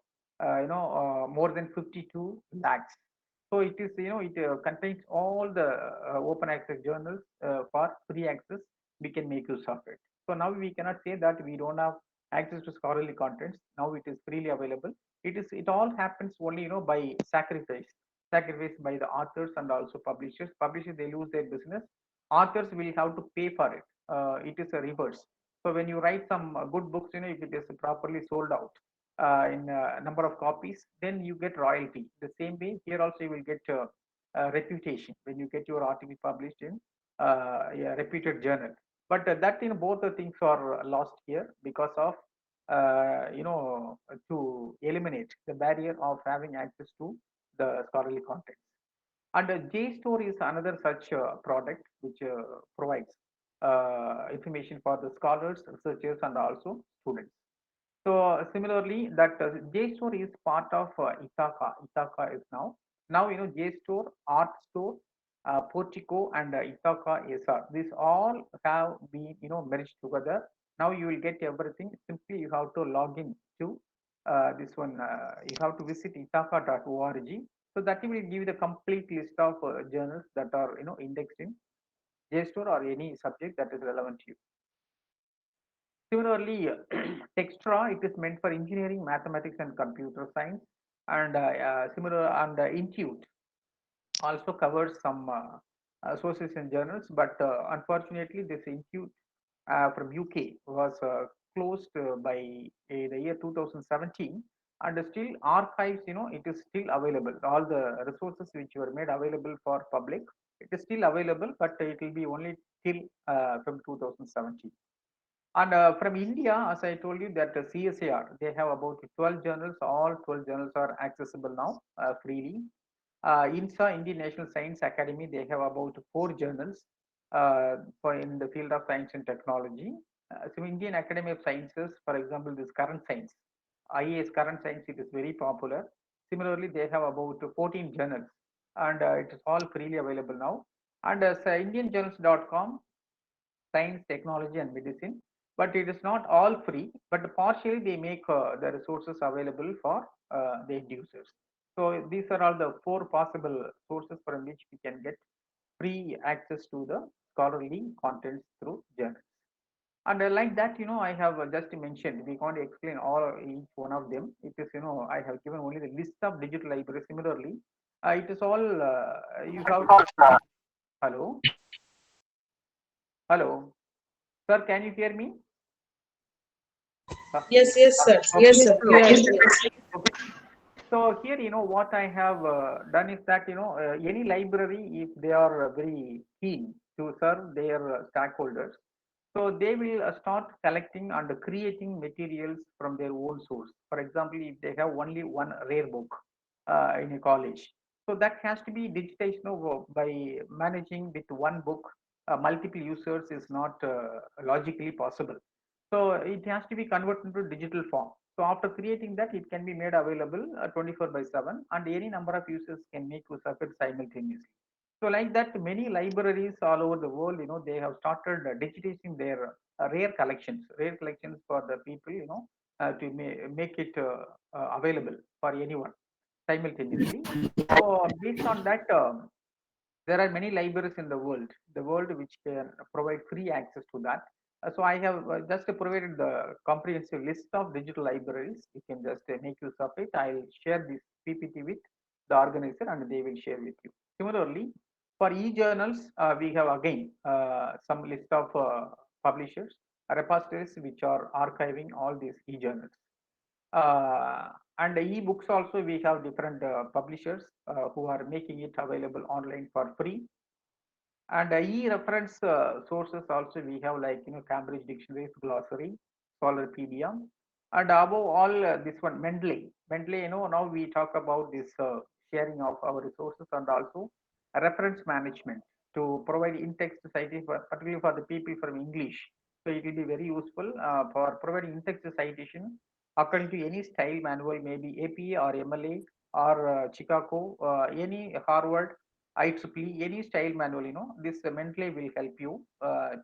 more than 52 lakhs. So it is, it contains all the open access journals for free access. We can make use of it. So now we cannot say that we don't have access to scholarly contents. Now it is freely available. It all happens only by sacrifice by the authors and also publishers. Publishers, they lose their business. Authors will have to pay for it. It is a reverse. So when you write some good books, if it is properly sold out in a number of copies, then you get royalty. The same way here also you will get reputation when you get your article published in a reputed journal. But that both the things are lost here because of to eliminate the barrier of having access to the scholarly content. And JSTOR is another such product which provides information for the scholars, researchers, and also students. So similarly, that JSTOR is part of Ithaka. Ithaka is now JSTOR, ArtStore, Portico, and Ithaka SR. These all have been merged together. Now you will get everything. Simply you have to log in to this one. You have to visit ithaka.org. So that will give you the complete list of journals that are indexed in JSTOR or any subject that is relevant to you. Similarly, Textra, it is meant for engineering, mathematics, and computer science, and Intuit also covers some sources and journals, but unfortunately, this Intuit from UK was closed by the year 2017. And still archives, it is still available. All the resources which were made available for public, it is still available, but it will be only till from 2017. And from India, as I told you, that CSIR, they have about 12 journals. All 12 journals are accessible now freely. INSA, Indian National Science Academy, they have about 4 journals for in the field of science and technology. So Indian Academy of Sciences, for example, this Current Science, IAS Current Science, it is very popular. Similarly, they have about 14 journals, and it is all freely available now. And IndianJournals.com, Science, Technology, and Medicine, but it is not all free, but partially they make the resources available for the end users. So these are all the 4 possible sources from which we can get free access to the scholarly contents through journals. And like that, I have just mentioned, we can't explain all each one of them. It is, I have given only the list of digital libraries. Similarly, it is all, you have, hello, hello, sir, can you hear me? Yes, yes, sir. Okay. Yes, sir. We are here. Okay. So here, what I have done is that, any library, if they are very keen to serve their stakeholders, so they will start collecting and creating materials from their own source. For example, if they have only one rare book in a college, so that has to be digitized, by managing with one book. Multiple users is not logically possible. So it has to be converted into digital form. So after creating that, it can be made available 24/7, and any number of users can make use of it simultaneously. So like that, many libraries all over the world, they have started digitizing their rare collections for the people, to make it available for anyone simultaneously. So based on that, there are many libraries in the world which can provide free access to that. So I have just provided the comprehensive list of digital libraries. You can just make use of it. I'll share this PPT with the organizer, and they will share with you. Similarly, for e-journals, we have again some list of publishers, repositories which are archiving all these e-journals. And e-books also, we have different publishers who are making it available online for free. And e-reference sources also, we have, like, Cambridge Dictionaries, Glossary, Scholarpedia, and above all, this one, Mendeley. Now we talk about this sharing of our resources, and also reference management to provide in-text citation, particularly for the people from English. So it will be very useful for providing in-text citation according to any style manual, maybe APA or MLA or Chicago, any Harvard, IEEE, any style manual, this Mendeley will help you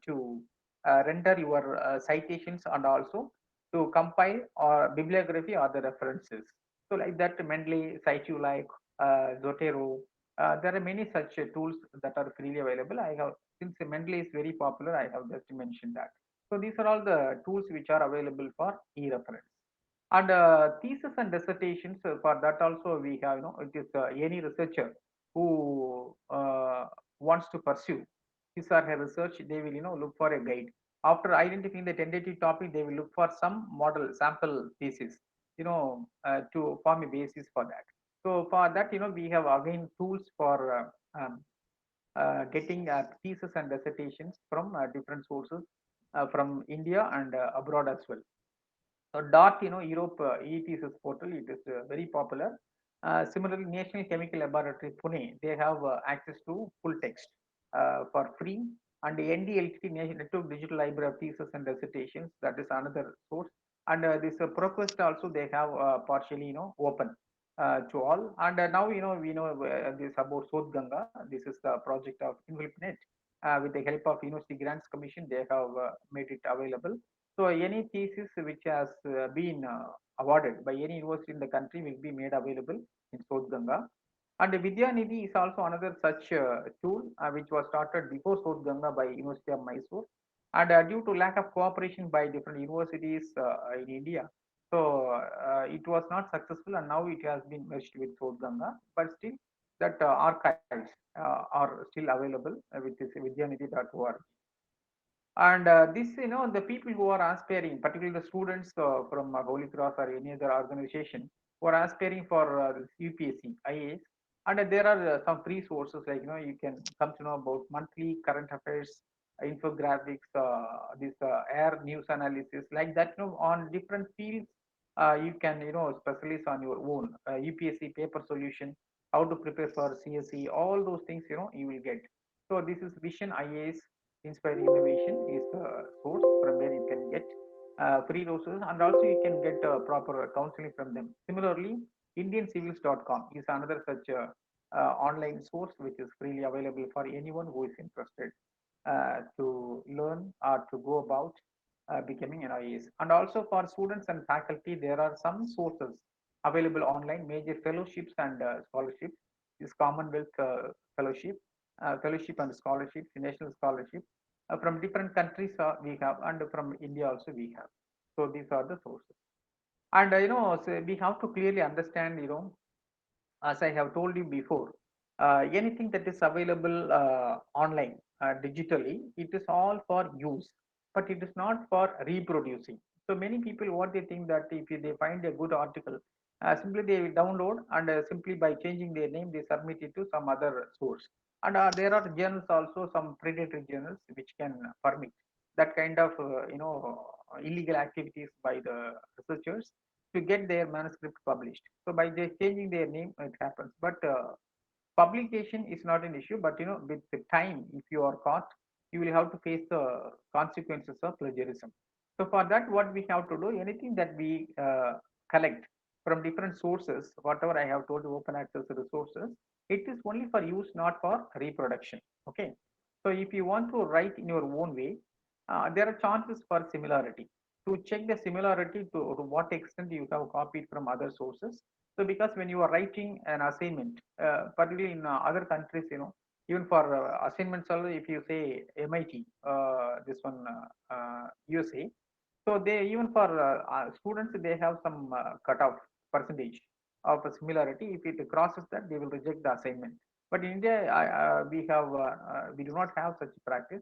to render your citations, and also to compile or bibliography or the references. So like that, Mendeley, SciTuLike, Zotero, there are many such tools that are freely available. I have, since Mendeley is very popular, I have just mentioned that. So these are all the tools which are available for e-reference. And thesis and dissertations, for that also we have, it is any researcher who wants to pursue his or her research, they will, look for a guide. After identifying the tentative topic, they will look for some model sample thesis, to form a basis for that. So for that, we have again tools for getting thesis and dissertations from different sources from India and abroad as well. So DART, Europe e-thesis portal, it is very popular. Similarly, National Chemical Laboratory Pune, they have access to full text for free. And the NDLT, Network Digital Library of Thesis and Dissertations, that is another source. And this ProQuest also, they have partially, open to all. And now, we know this about Sodh Ganga. This is the project of InvILPNet. With the help of University Grants Commission, they have made it available. So any thesis which has been awarded by any university in the country will be made available in Sodh Ganga. And Vidya Nidhi is also another such tool which was started before Sodh Ganga by University of Mysore. And due to lack of cooperation by different universities in India, so it was not successful, and now it has been merged with Sodh Ganga. But still, that archives are still available with this vidyanidhi.org. And this, the people who are aspiring, particularly the students from Holy Cross or any other organization who are aspiring for this UPSC, IAS, and there are some free sources like, you can come to know about monthly current affairs, infographics, this air news analysis, like that, on different fields. You can, specialize on your own UPSC paper solution, how to prepare for CSE, all those things, you will get. So this is Vision IAS Inspiring Innovation is the source from where you can get free resources, and also you can get proper counseling from them. Similarly, IndianCivils.com is another such online source which is freely available for anyone who is interested to learn or to go about becoming an IAS. And also for students and faculty, there are some sources available online, major fellowships and scholarships. This Commonwealth Fellowship, Fellowship and Scholarships, National Scholarship. From different countries we have, and from India also we have. So these are the sources. And so we have to clearly understand, as I have told you before, anything that is available online, digitally, it is all for use, but it is not for reproducing. So many people, what they think that if they find a good article, simply they download, and simply by changing their name, they submit it to some other source. And there are journals also, some predatory journals, which can permit that kind of, illegal activities by the researchers to get their manuscript published. So by just changing their name, it happens. But publication is not an issue. But with the time, if you are caught, you will have to face the consequences of plagiarism. So for that, what we have to do, anything that we collect from different sources, whatever I have told you, open access resources, it is only for use, not for reproduction. Okay. So if you want to write in your own way, there are chances for similarity. To check the similarity to what extent you have copied from other sources. So because when you are writing an assignment, particularly in other countries, even for assignments also, if you say MIT, this one USA, so they, even for students, they have some cutoff percentage of a similarity. If it crosses that, they will reject the assignment. But in India, we do not have such practice.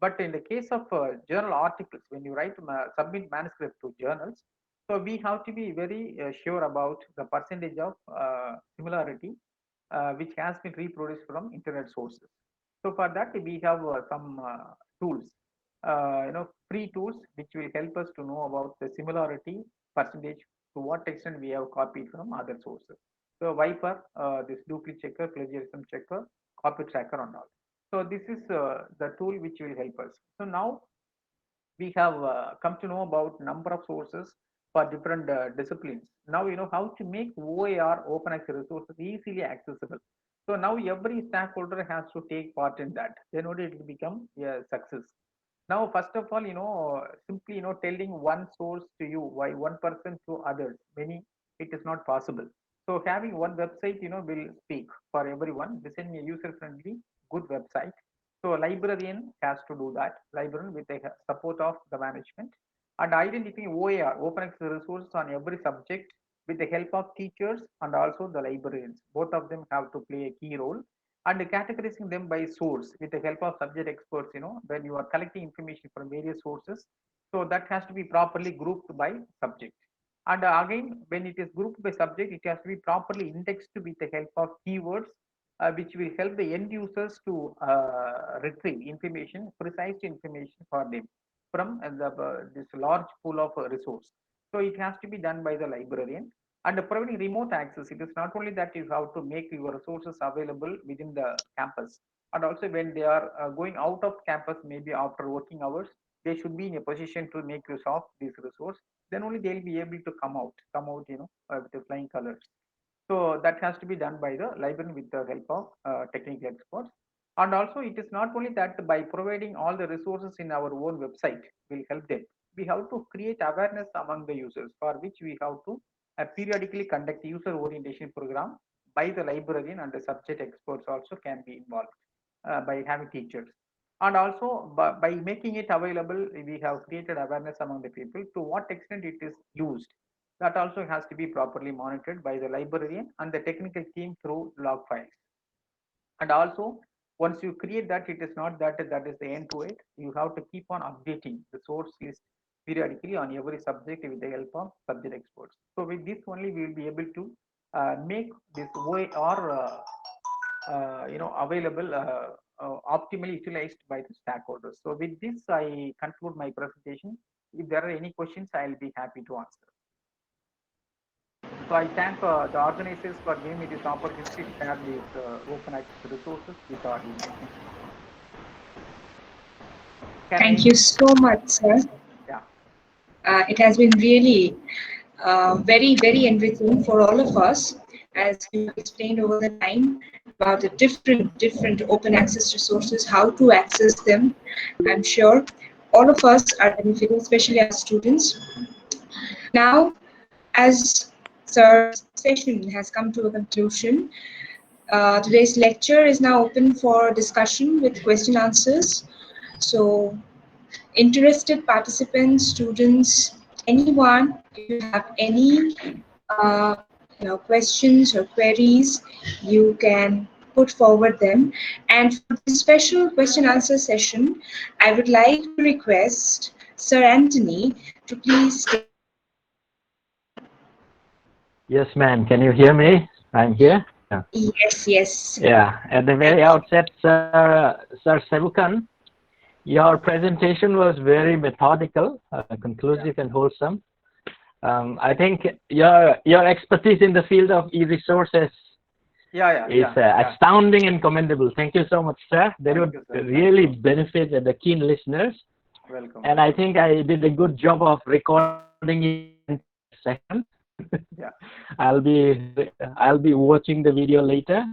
But in the case of journal articles, when you write submit manuscript to journals, so we have to be very sure about the percentage of similarity which has been reproduced from internet sources. So for that, we have some tools, free tools, which will help us to know about the similarity percentage, to what extent we have copied from other sources. So Viper, this duplicate checker, plagiarism checker, copy tracker, and all. So this is the tool which will help us. So now we have come to know about number of sources for different disciplines. Now you know how to make OAR, open access resources, easily accessible. So now every stakeholder has to take part in that. Then only it will become a success. Now, first of all, simply telling one source to you, why one person to others, many, it is not possible. So having one website, will speak for everyone. Designing a user-friendly, good website. So a librarian has to do that. Librarian with the support of the management, and identifying OAR, open access resources on every subject with the help of teachers and also the librarians. Both of them have to play a key role, and categorizing them by source with the help of subject experts. When you are collecting information from various sources, so that has to be properly grouped by subject. And again, when it is grouped by subject, it has to be properly indexed with the help of keywords, which will help the end users to retrieve information, precise information for them from this large pool of resource. So it has to be done by the librarian. And providing remote access, it is not only that you have to make your resources available within the campus, and also when they are going out of campus, maybe after working hours, they should be in a position to make use of this resource. Then only they'll be able to come out, with the flying colors. So that has to be done by the librarian with the help of technical experts. And also, it is not only that by providing all the resources in our own website will help them. We have to create awareness among the users, for which we have to periodically conduct user orientation program by the librarian, and the subject experts also can be involved by having teachers. And also by making it available, we have created awareness among the people to what extent it is used. That also has to be properly monitored by the librarian and the technical team through log files. And also Once you create that, it is not that is the end to it. You have to keep on updating the source list periodically on every subject with the help of subject experts. So with this only we will be able to make this OER available, optimally utilized by the stakeholders. So with this, I conclude my presentation. If there are any questions, I'll be happy to answer. So I thank the organizers for giving me this opportunity to share these open access resources with our audience. Thank you so much, sir. Yeah. It has been really very, very enriching for all of us, as you explained over the time about the different open access resources, how to access them. I'm sure all of us are benefiting, especially our students. Now, as sir's session has come to a conclusion, today's lecture is now open for discussion with question answers. So, interested participants, students, anyone, if you have any questions or queries, you can put forward them. And for this special question answer session, I would like to request Sir Anthony to please. Yes, ma'am. Can you hear me? I'm here. Yeah. Yes. Yeah. At the very outset, Sir Sevukan, your presentation was very methodical, conclusive, and wholesome. I think your expertise in the field of e-resources is astounding and commendable. Thank you so much, sir. That would really benefit the keen listeners. Welcome. And I think I did a good job of recording in second. Yeah. I'll be watching the video later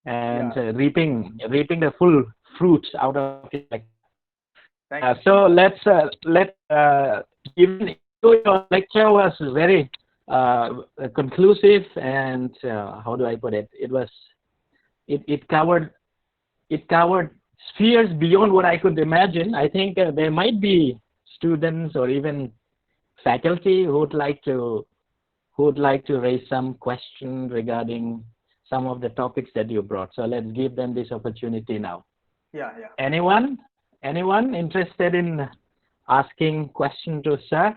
and reaping the full fruits out of it. So even though your lecture was very conclusive and how do I put it? It covered spheres beyond what I could imagine. I think there might be students or even faculty who would like to raise some question regarding some of the topics that you brought. So let's give them this opportunity now. Yeah. Anyone interested in asking question to sir?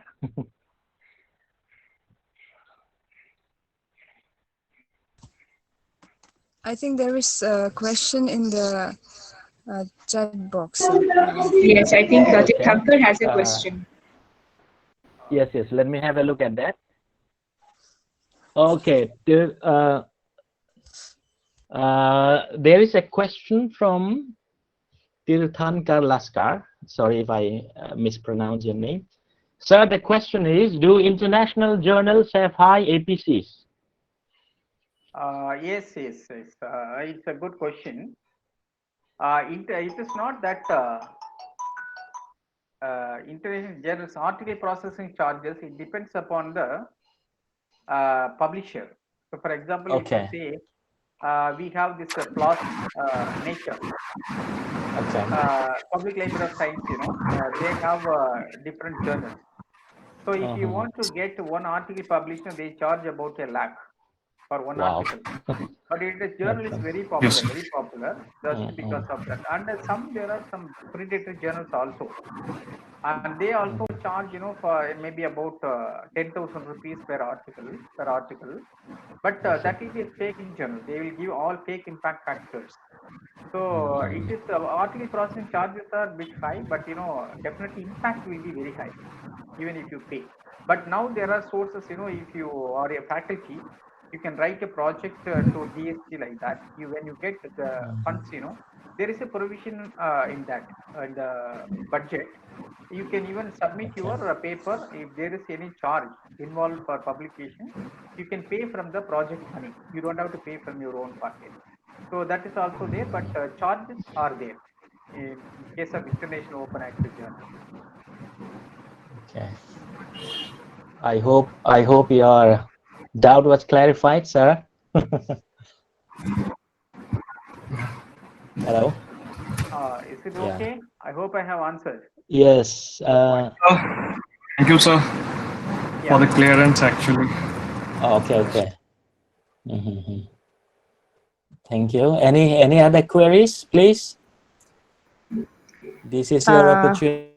I think there is a question in the chat box. Yes, I think Thankar has a question. Yes. Let me have a look at that. Okay. There is a question from Tirthankar Laskar. Sorry if I mispronounce your name. Sir, the question is, do international journals have high APCs? Yes. It's a good question. It is not that international journals article processing charges. It depends upon the publisher. So, for example, if you say we have this PLOS Nature, Public Library of Science, they have different journals. So if you want to get one article published, they charge about $1 lakh for one article. But the journal is very popular, just because of that. And there are some predatory journals also, and they also charge, for maybe about 10,000 rupees per article. But that is a fake journal. They will give all fake impact factors. So it is article processing charges are a bit high, but definitely impact will be very high, even if you pay. But now there are sources, if you are a faculty, you can write a project to GST like that. When you get the funds, there is a provision in that in the budget. You can even submit your paper. If there is any charge involved for publication, you can pay from the project money. You don't have to pay from your own pocket. So that is also there, but charges are there in case of international open access journal. Okay. I hope your doubt was clarified, sir. Hello. Is it okay? Yeah. I hope I have answered. Yes. Thank you, sir, for the clearance. Actually. Okay. Thank you. Any other queries, please? This is your Uh, opportunity.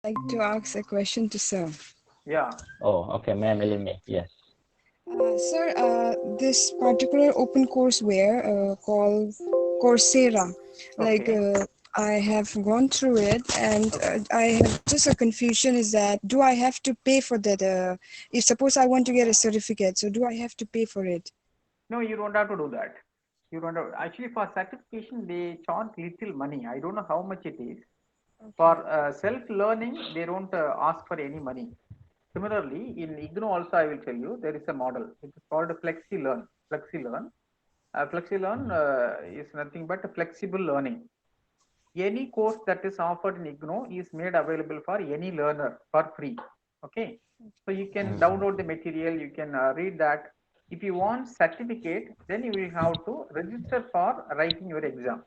I'd like to ask a question to Sir. Yeah. Oh, okay, ma'am, Elimi. Yes. Sir, this particular open courseware called Coursera, like Okay. I have gone through it, and I have just a confusion is that do I have to pay for that? If suppose I want to get a certificate, so do I have to pay for it? No, you don't have to do that. You don't have, actually for certification they charge little money. I don't know how much it is. For self-learning, they don't ask for any money. Similarly, in IGNOU also I will tell you there is a model. It is called FlexiLearn. FlexiLearn. FlexiLearn is nothing but a flexible learning. Any course that is offered in IGNOU is made available for any learner for free. Okay, so you can download the material, you can read that. If you want certificate, then you will have to register for writing your exam.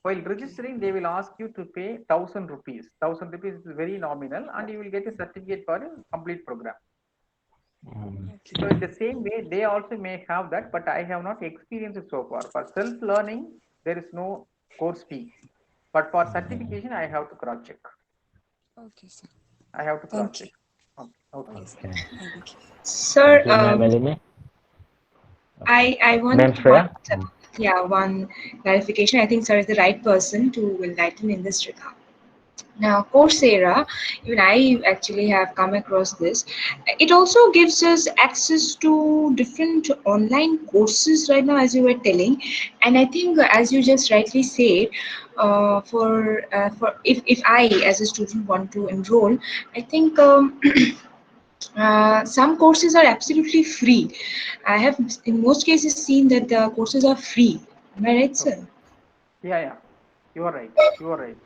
While registering, they will ask you to pay 1,000 rupees. 1,000 rupees is very nominal, and you will get a certificate for a complete program. So in the same way, they also may have that, but I have not experienced it so far. For self-learning, there is no course fee. But for certification, I have to cross check. Okay, sir. I have to cross Thank you. check. Okay. Yes, Okay. thank you. Sir, Thank you, ma'am, Elimi. I Ma'am, want Shreya? one clarification. I think sir is the right person to enlighten in this regard. Now, Coursera, even I actually have come across this. It also gives us access to different online courses right now, as you were telling. And I think, as you just rightly said, for if I as a student want to enroll, I think some courses are absolutely free. I have in most cases seen that the courses are free. Am I right, sir? Yeah. You are right. You are right.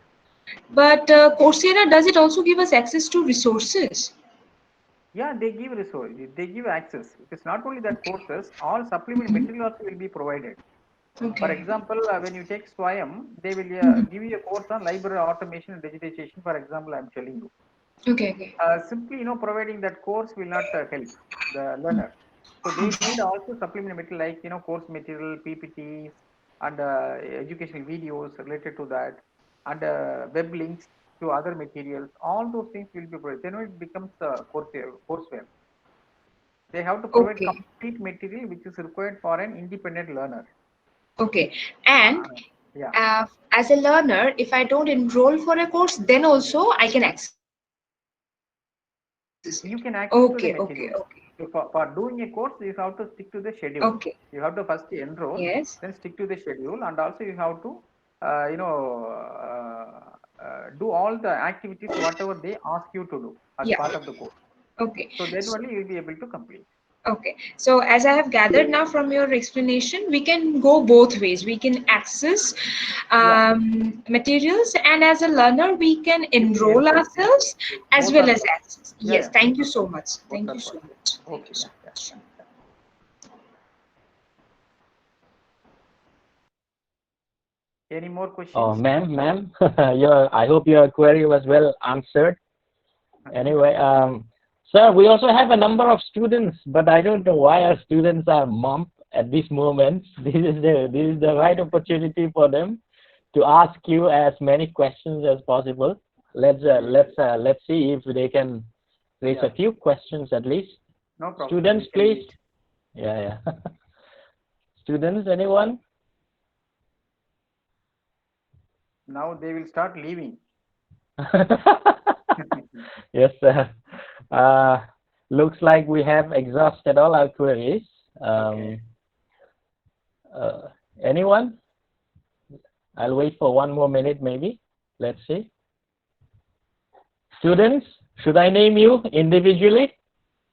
But Coursera, does it also give us access to resources? Yeah, they give resource. They give access. It is not only that courses, all supplementary material also will be provided. For Okay. example, when you take SWAYAM, they will give you a course on library automation and digitization. For example, I am telling you. Okay. Simply, providing that course will not help the learner. So they need also supplementary material like course material, PPTs, and educational videos related to that, and web links to other materials. All those things will be provided. Then it becomes courseware. They have to provide Okay. complete material which is required for an independent learner. Okay. And Yeah. as a learner, if I don't enroll for a course, then also I can access it. You can access to the Okay. material. So for doing a course, you have to stick to the schedule. Okay. You have to first enroll, Yes. then stick to the schedule, and also you have to, do all the activities whatever they ask you to do as Yeah. part of the course. Okay. So then only you will be able to complete. Okay, so as I have gathered now from your explanation, we can go both ways. We can access materials, and as a learner, we can enroll ourselves as Both well are as access. Yes, both thank you are so much. both Thank are you so possible. much. Thank Okay. you so Yeah. much. Any more questions? Oh, ma'am, I hope your query was well answered. Anyway, sir, we also have a number of students, but I don't know why our students are mum at this moment. This is the right opportunity for them to ask you as many questions as possible. Let's see if they can raise a few questions at least. No problem. Students, please. Yeah. Students, anyone? Now they will start leaving. Yes, sir. Looks like we have exhausted all our queries. Okay. Anyone? I'll wait for one more minute, maybe. Let's see. Students, should I name you individually?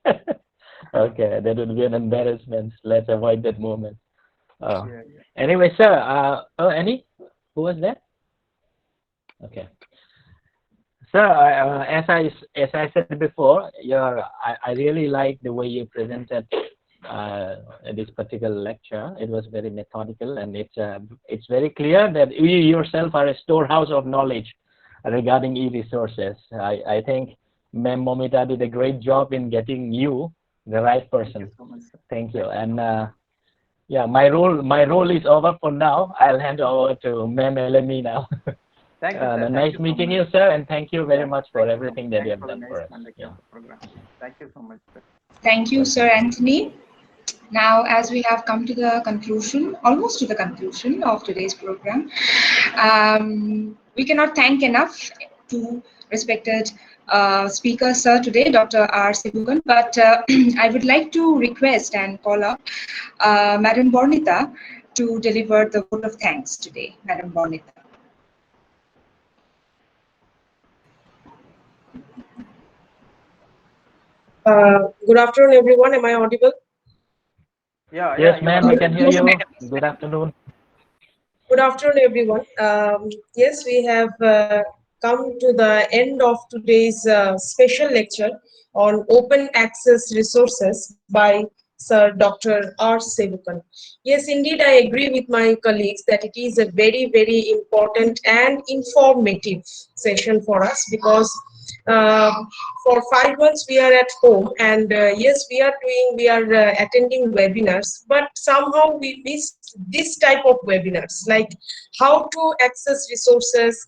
Okay, that would be an embarrassment. Let's avoid that moment. Anyway, sir, Annie, who was that? Okay. Sir, as I said before, I really like the way you presented this particular lecture. It was very methodical, and it's very clear that you yourself are a storehouse of knowledge regarding e-resources. I think Ma'am Momita did a great job in getting you the right person. Thank you so much, sir. Thank you. And yeah, my role is over for now. I'll hand over to Ma'am Elimi now. Thank you, sir. Thank Nice you so meeting much. you, sir, and thank you very much for Thank you so everything much. that you Thanks have for the done nice for us. conduct Yeah. of the program. Thank you so much, sir. Thank you, Sir Welcome. Anthony. Now, as we have come to the conclusion, almost to the conclusion of today's program, we cannot thank enough to respected speaker, sir, today, Dr. R. Sibukan. But I would like to request and call up Madam Bornita to deliver the vote of thanks today. Madam Bornita. Good afternoon, everyone. Am I audible? Yeah, Yes, you are ma'am, we can audible. hear Yes, you. madam. Good afternoon. Good afternoon, everyone. Yes, we have come to the end of today's special lecture on open access resources by Sir Dr. R. Sevukan. Yes, indeed, I agree with my colleagues that it is a very, very important and informative session for us because for 5 months we are at home and yes, we are attending webinars, but somehow we missed this type of webinars, like how to access resources,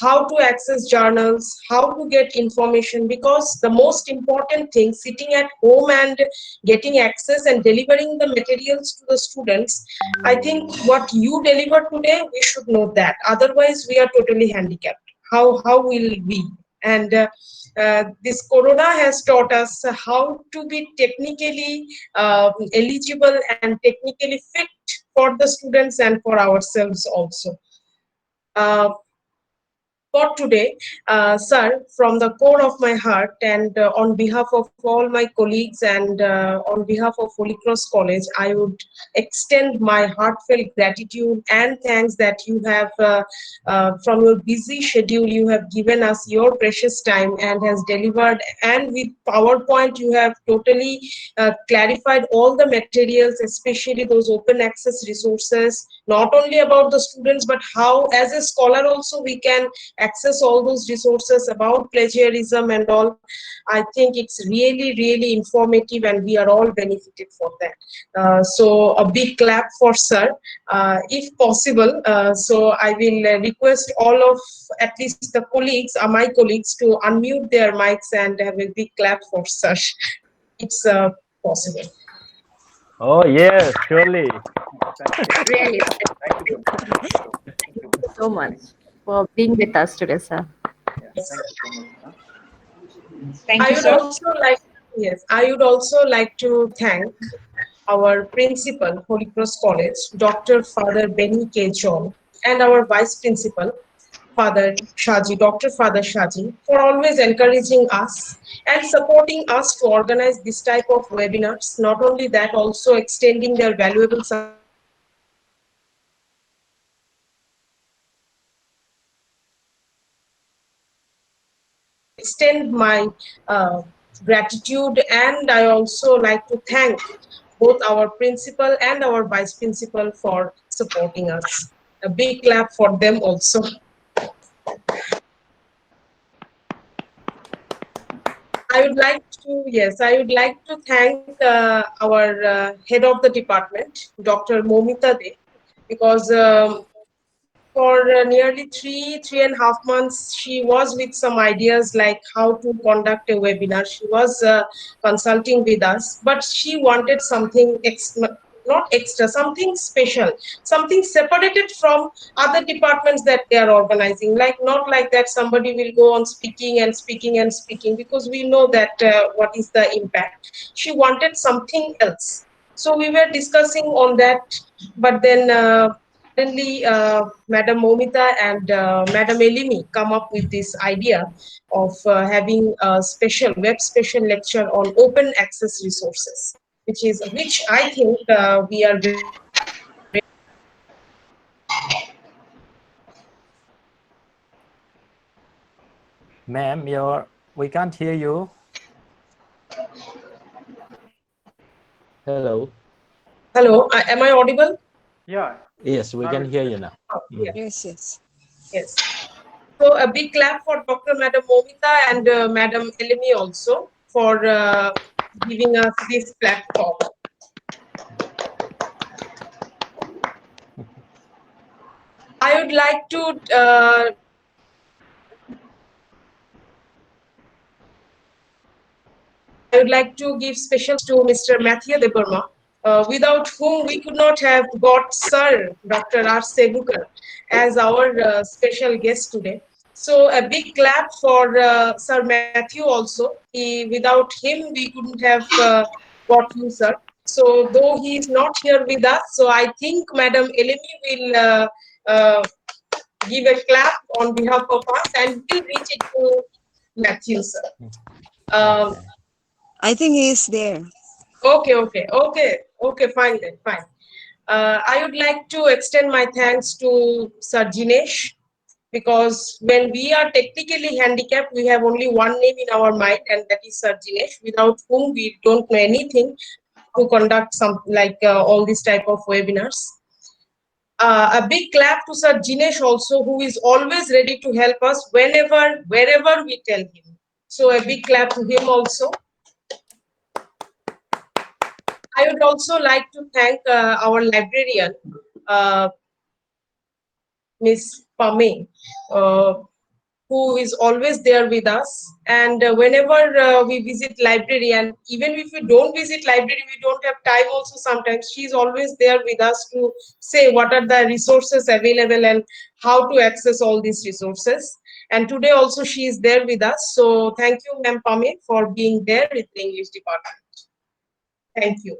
how to access journals, how to get information, because the most important thing, sitting at home and getting access and delivering the materials to the students, I think what you deliver today, we should know that. Otherwise, we are totally handicapped. How will we? And this corona has taught us how to be technically eligible and technically fit for the students and for ourselves also. For today, sir, from the core of my heart and on behalf of all my colleagues and on behalf of Holy Cross College, I would extend my heartfelt gratitude and thanks that you have, from your busy schedule, you have given us your precious time and has delivered, and with PowerPoint, you have totally clarified all the materials, especially those open access resources, not only about the students, but how as a scholar also we can access all those resources about plagiarism and all. I think it's really, really informative and we are all benefited for that. So a big clap for sir, if possible. So I will request all of at least the colleagues, my colleagues, to unmute their mics and have a big clap for sir. It's possible. Oh, yes, surely. Really, Thank you so much. thank you so much for being with us today, sir. Yeah, thank you so much. Thank I you, would sir. also like, yes, I would also like to thank our principal, Holy Cross College, Dr. Father Benny K. John, and our vice principal, Father Shaji, Dr. Father Shaji, for always encouraging us and supporting us to organize this type of webinars. Not only that, also extending their valuable extend my gratitude, and I also like to thank both our principal and our vice principal for supporting us. A big clap for them also. I would like to, yes, I would like to thank our head of the department, Dr. Momita De, because for nearly 3.5 months, she was with some ideas like how to conduct a webinar. She was consulting with us, but she wanted something not extra, something special, something separated from other departments that they are organizing. Like not like that somebody will go on speaking and speaking and speaking, because we know that what is the impact. She wanted something else. So we were discussing on that, but then suddenly Madam Momita and Madam Elimi come up with this idea of having a special lecture on open access resources, which I think we are very Ma'am, we can't hear you. Hello. Hello, am I audible? Yeah. Yes, we can hear you now. Yeah. Yes, yes. Yes. So a big clap for Dr. Madam Momita and Madam Elimi also for giving us this platform. I would like to would like to give special to Mr. Matthew Debarma, without whom we could not have got Sir Dr. R. Sevukar as our special guest today. So a big clap for Sir Matthew also. Without him, we couldn't have got you, sir. So though he is not here with us, so I think Madam Elemi will give a clap on behalf of us and we'll reach it to Matthew, sir. I think he is there. Okay, fine then, fine. I would like to extend my thanks to Sir Jinesh, because when we are technically handicapped, we have only one name in our mind, and that is Sir Jinesh, without whom we don't know anything to conduct some like all these type of webinars. A big clap to Sir Jinesh also, who is always ready to help us wherever we tell him. So a big clap to him also. I would also like to thank our librarian, Miss Pame, who is always there with us. And whenever we visit library, and even if we don't visit library, we don't have time also sometimes, she's always there with us to say what are the resources available and how to access all these resources. And today also she is there with us. So thank you, Ma'am Pame, for being there with the English department. Thank you.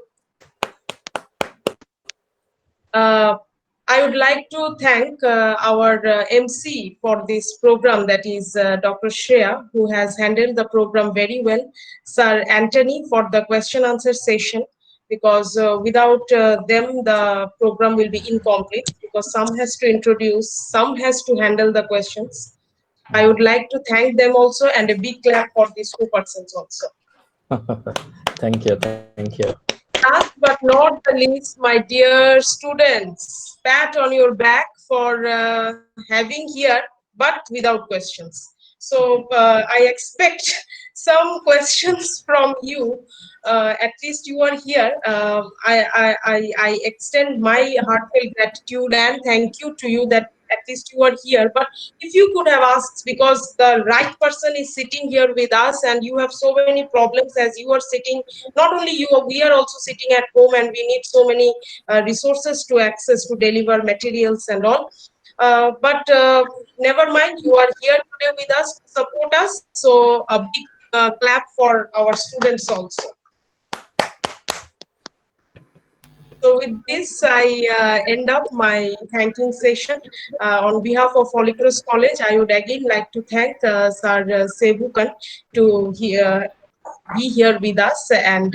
I would like to thank our MC for this program, that is Dr. Shreya, who has handled the program very well, Sir Anthony for the question answer session, because without them the program will be incomplete, because some has to introduce, some has to handle the questions. I would like to thank them also, and a big clap for these two persons also. Thank you. Last but not the least, my dear students, pat on your back for having here, but without questions. So I expect some questions from you. At least you are here. I extend my heartfelt gratitude and thank you to you that at least you are here. But if you could have asked, because the right person is sitting here with us, and you have so many problems as you are sitting, not only you, we are also sitting at home, and we need so many resources to access to deliver materials and all. But never mind, you are here today with us to support us. So a big clap for our students also. So with this, I end up my thanking session. On behalf of Holy Cross College, I would again like to thank Sir Sevukar to be here with us and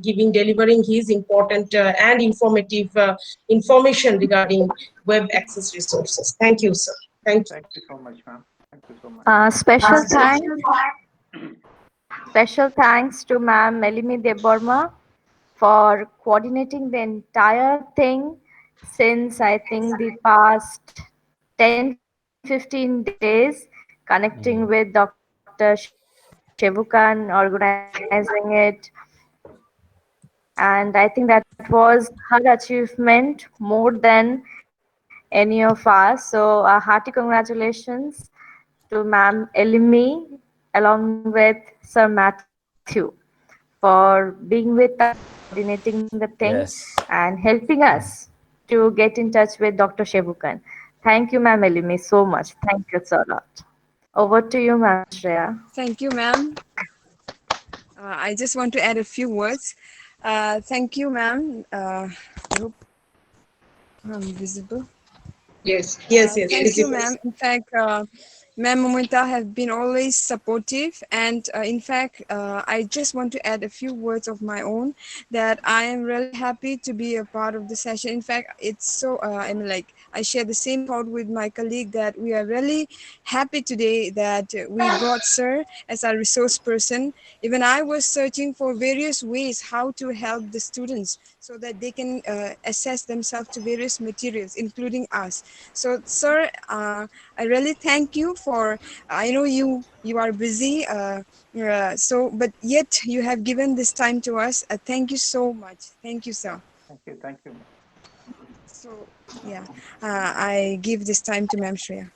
delivering his important and informative information regarding web access resources. Thank you, sir. Thank you. Thank you so much, ma'am. Thank you so much. Special thanks to Ma'am Elimi Debarma for coordinating the entire thing since I think the past 10-15 days, connecting with Dr. Shevukan, organizing it. And I think that was her achievement more than any of us. So a hearty congratulations to Ma'am Elimi along with Sir Matthew for being with us, coordinating the thing, and helping us to get in touch with Dr. Shevukan. Thank you, Ma'am Elimi, so much. Thank you so lot. Over to you, Ma'am Shreya. Thank you, ma'am. I just want to add a few words. Thank you, ma'am. I hope I'm visible. Yes. Thank you, ma'am. In fact, Ma'am Momita have been always supportive, and in fact, I just want to add a few words of my own, that I am really happy to be a part of the session. In fact, it's so I share the same thought with my colleague, that we are really happy today that we got Sir as our resource person. Even I was searching for various ways how to help the students so that they can assess themselves to various materials, including us. So, Sir, I really thank you for, I know you are busy, but yet you have given this time to us. Thank you so much. Thank you, sir. Thank you. So, yeah, I give this time to Ma'am Shreya.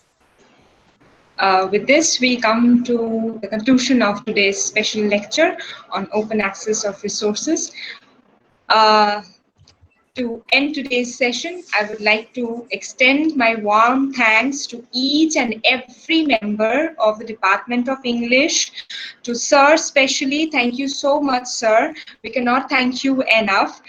With this, we come to the conclusion of today's special lecture on open access of resources. To end today's session, I would like to extend my warm thanks to each and every member of the Department of English. To Sir especially, thank you so much, Sir. We cannot thank you enough.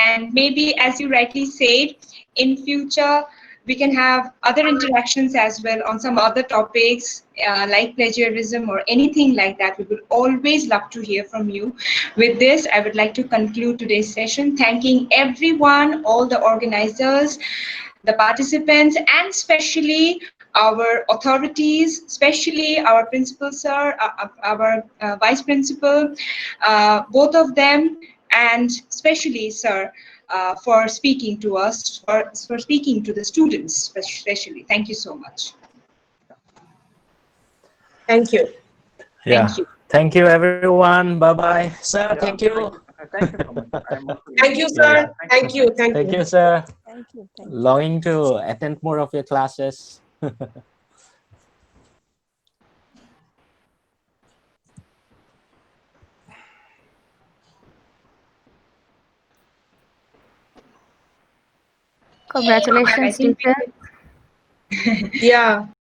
And maybe, as you rightly said, in future, we can have other interactions as well on some other topics like plagiarism or anything like that. We would always love to hear from you. With this, I would like to conclude today's session, thanking everyone, all the organizers, the participants, and especially our authorities, especially our principal, sir, our vice principal, both of them, and especially, sir, for speaking to us, for speaking to the students, especially. Thank you so much. Thank you. Yeah. Thank you. Thank you, everyone. Bye-bye. Sir, thank you. Thank you so much. Thank you, sir. Thank you. Thank Thank you. you, sir. Thank you. Longing to attend more of your classes. Congratulations, I think teacher. Yeah.